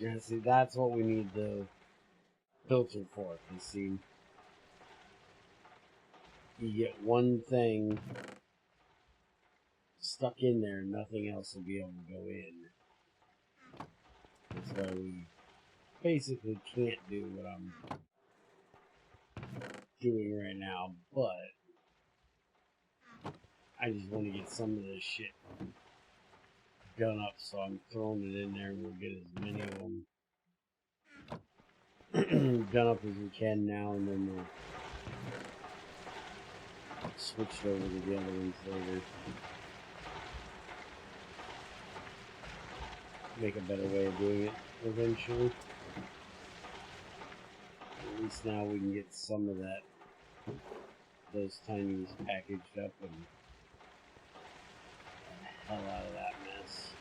Yeah, see, that's what we need the filter for. You see, you get one thing stuck in there, nothing else will be able to go in. That's why we basically can't do what I'm doing right now, but I just want to get some of this shit done up, so I'm throwing it in there and we'll get as many of them done up as we can now, and then we'll switch over to the other ones later. make a better way of doing it eventually. At least now we can get some of those tinies packaged up and the hell out of that mess.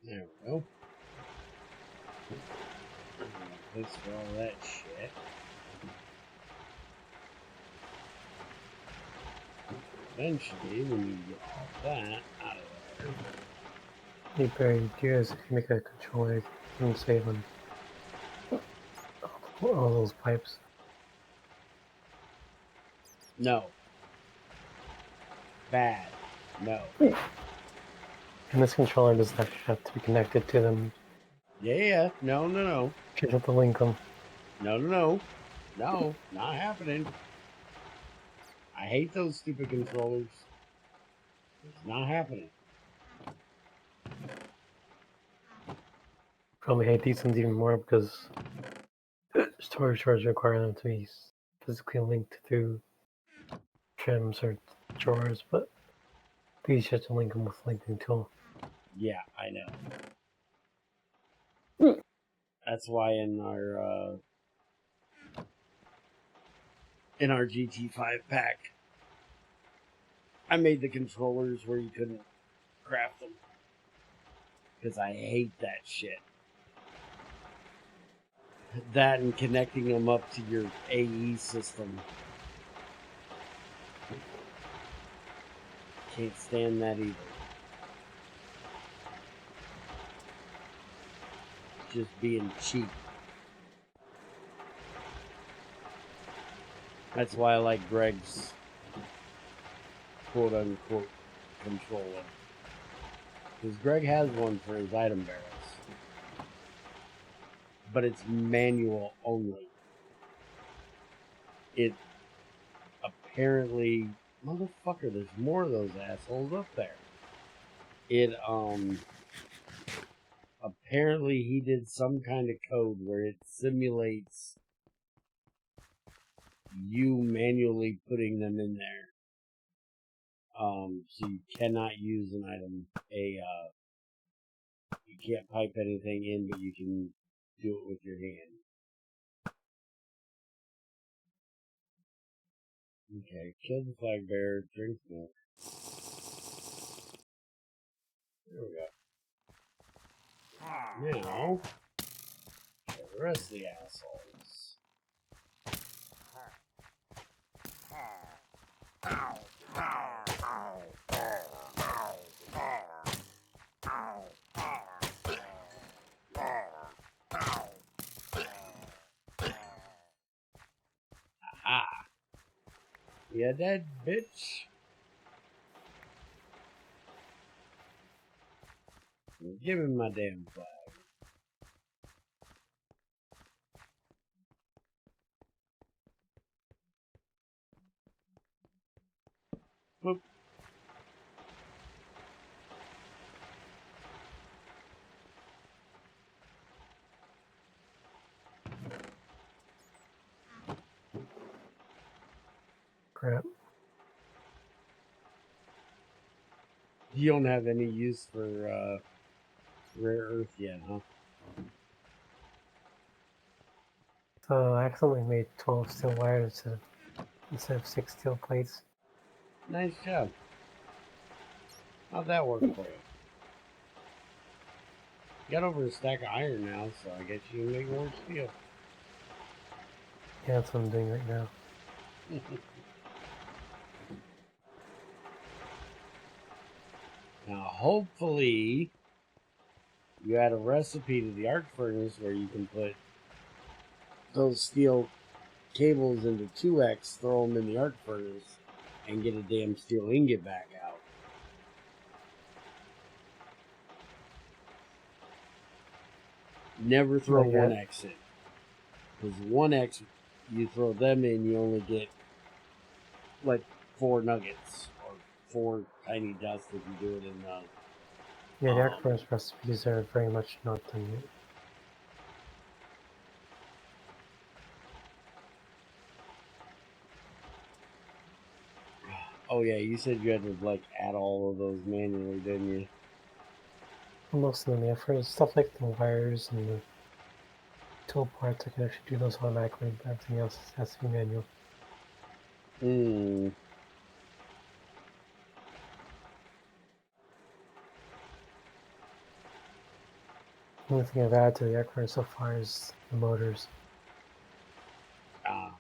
There we go. Place for all that shit. Eventually, when you get all that out of there. Hey Barry, do you guys, if you make a controller, you can save on all those pipes? No. Bad. No. And this controller doesn't actually have to be connected to them. Yeah. No, no, no. You just have to link them. No, no, no. No, not happening. I hate those stupid controllers. It's not happening. Probably hate these ones even more because storage drawers require them to be physically linked through trims or drawers, but these you have to link them with linking tool. Yeah, I know. That's why in our GT5 pack, I made the controllers where you couldn't craft them. Because I hate that shit. That and connecting them up to your AE system. Can't stand that either. Just being cheap. That's why I like Greg's quote-unquote controller. Because Greg has one for his item barrels. but it's manual only. It apparently, motherfucker, there's more of those assholes up there. It apparently he did some kind of code where it simulates you manually putting them in there. So you cannot use an item, you can't pipe anything in, but you can do it with your hand. Okay, kill the flag bearer, drink milk. There we go. Now, kill the rest of the assholes. Aha! You dead, bitch? Give me my damn flag. Boop. Crap. You don't have any use for rare earth yet, huh? So I accidentally made 12 steel wires instead of 6 steel plates. Nice job. How'd that work for you? You got over a stack of iron now, so I guess you can make more steel. Yeah, that's what I'm doing right now. Now, hopefully, you add a recipe to the arc furnace where you can put those steel cables into 2x, throw them in the arc furnace, and get a damn steel ingot back out. Never throw Not yet. 1x in. Because 1x, you throw them in, you only get like 4 nuggets or 4 tiny dust if you do it in the. Yeah, the arc furnace recipes are very much not done yet. Oh yeah, you said you had to like add all of those manually, didn't you? Most of them, yeah, for stuff like the wires and the tool parts, I can actually do those automatically, but everything else has to be manual. Hmm. The only thing I've added to the arc furnace so far is the motors. Ah.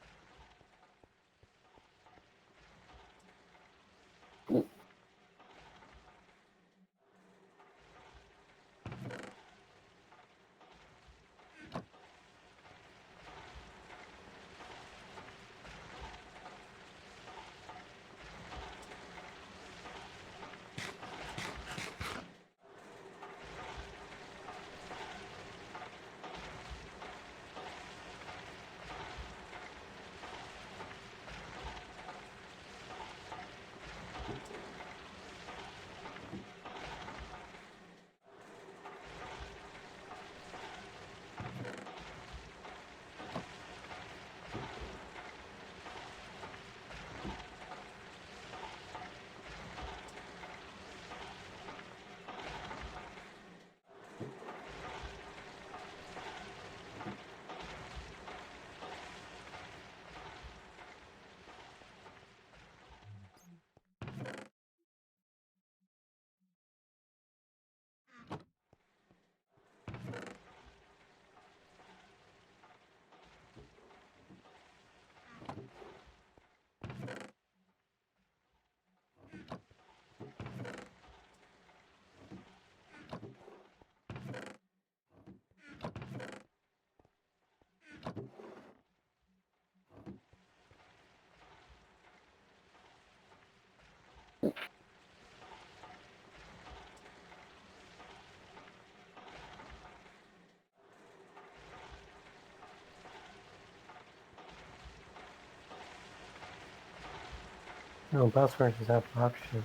No, blast furnaces have oxygen.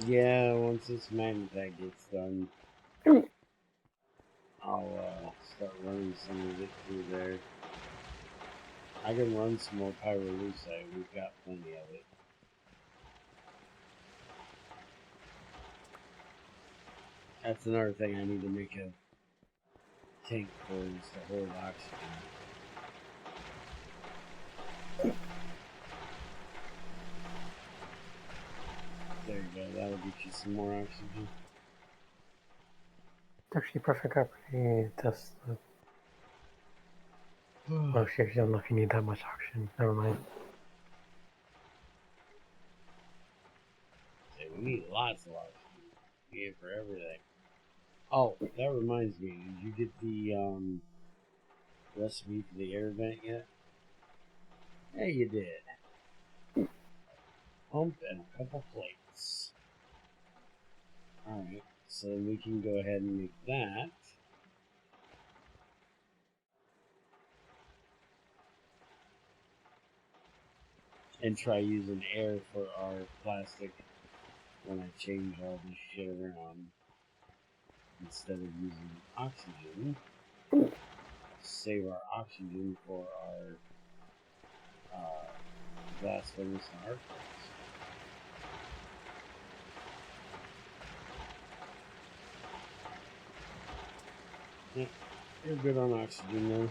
Yeah, once this magnetite gets done, I'll start running some of it through there. I can run some more pyrolusite. We've got plenty of it. That's another thing I need to make a tank for, is to hold oxygen. There you go. That'll get you some more oxygen. It's actually perfect opportunity to test the... Oh shit, you don't know if you need that much oxygen. Never mind. Say, we need lots of oxygen. We need it for everything. Oh, that reminds me. Did you get the recipe for the air vent yet? Yeah, you did. Pump and a couple plates. Alright, so we can go ahead and make that. And try using air for our plastic when I change all this shit around. Instead of using oxygen, save our oxygen for our blast furnace and arc furnace. Yeah, you're good on oxygen now.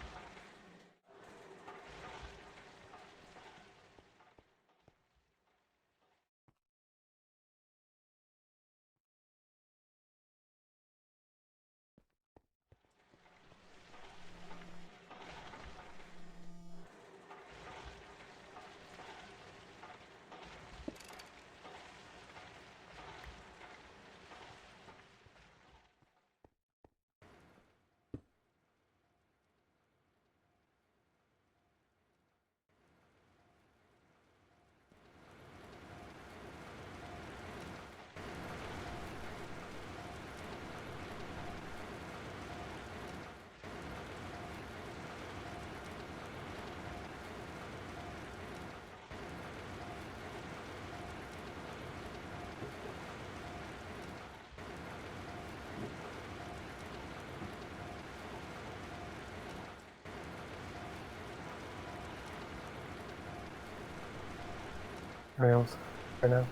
Rails for now.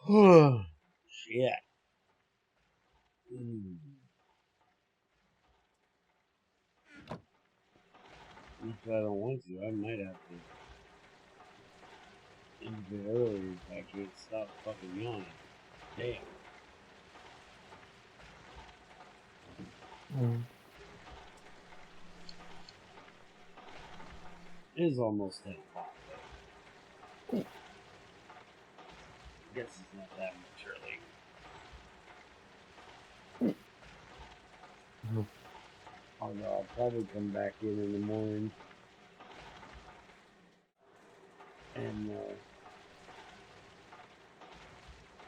Shit. If I don't want to, I might have to end it earlier if I can't stop fucking yawning. Damn. It is almost 10 o'clock, though. I guess it's not that much early. Although I'll probably come back in the morning and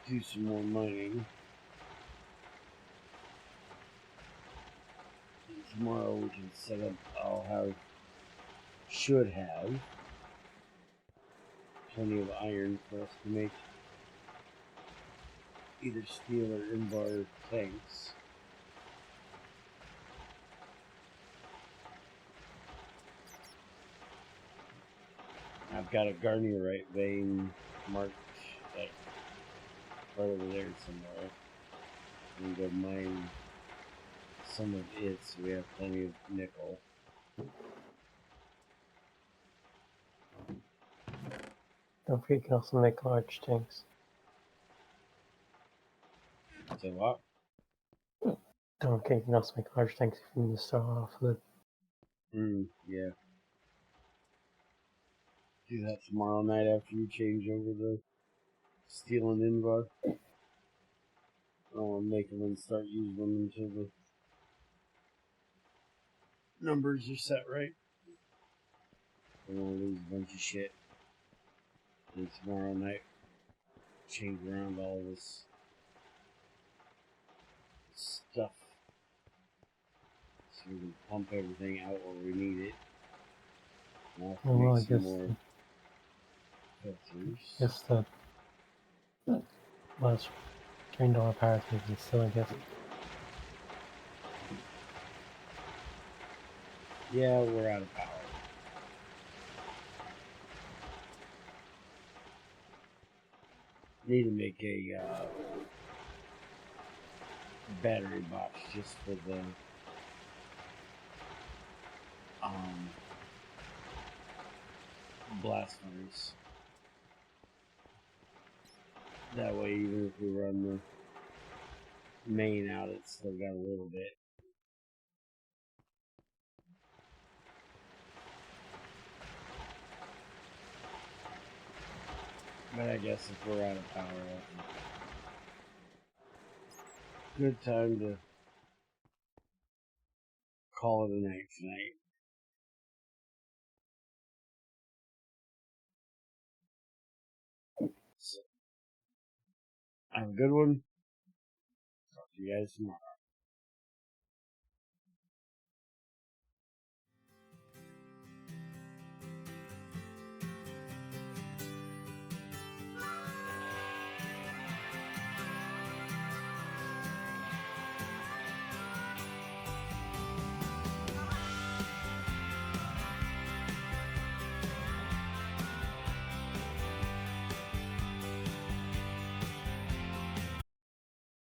do some more mining. And tomorrow we can set up, should have plenty of iron for us to make either steel or invar tanks. I've got a garnierite vein marked like right over there somewhere. I'm gonna go mine some of it so we have plenty of nickel. Don't forget you can also make large tanks. So what? Don't forget you can also make large tanks if you need to start off with. Yeah. Do that tomorrow night after you change over the steel and invar. I'll make them and start using them until the numbers are set right. I don't want to lose a bunch of shit. And tomorrow night, change around all this stuff so we can pump everything out where we need it. And I'll Well, I make some guess more filters. Guess the last trained on power tank is still, I guess. Yeah, we're out of power. Need to make a battery box just for the blast furnace. That way, even if we run the main out, it's still got a little bit. But I guess if we're out of power, that's a good time to call it a night tonight. So, have a good one. Talk to you guys tomorrow.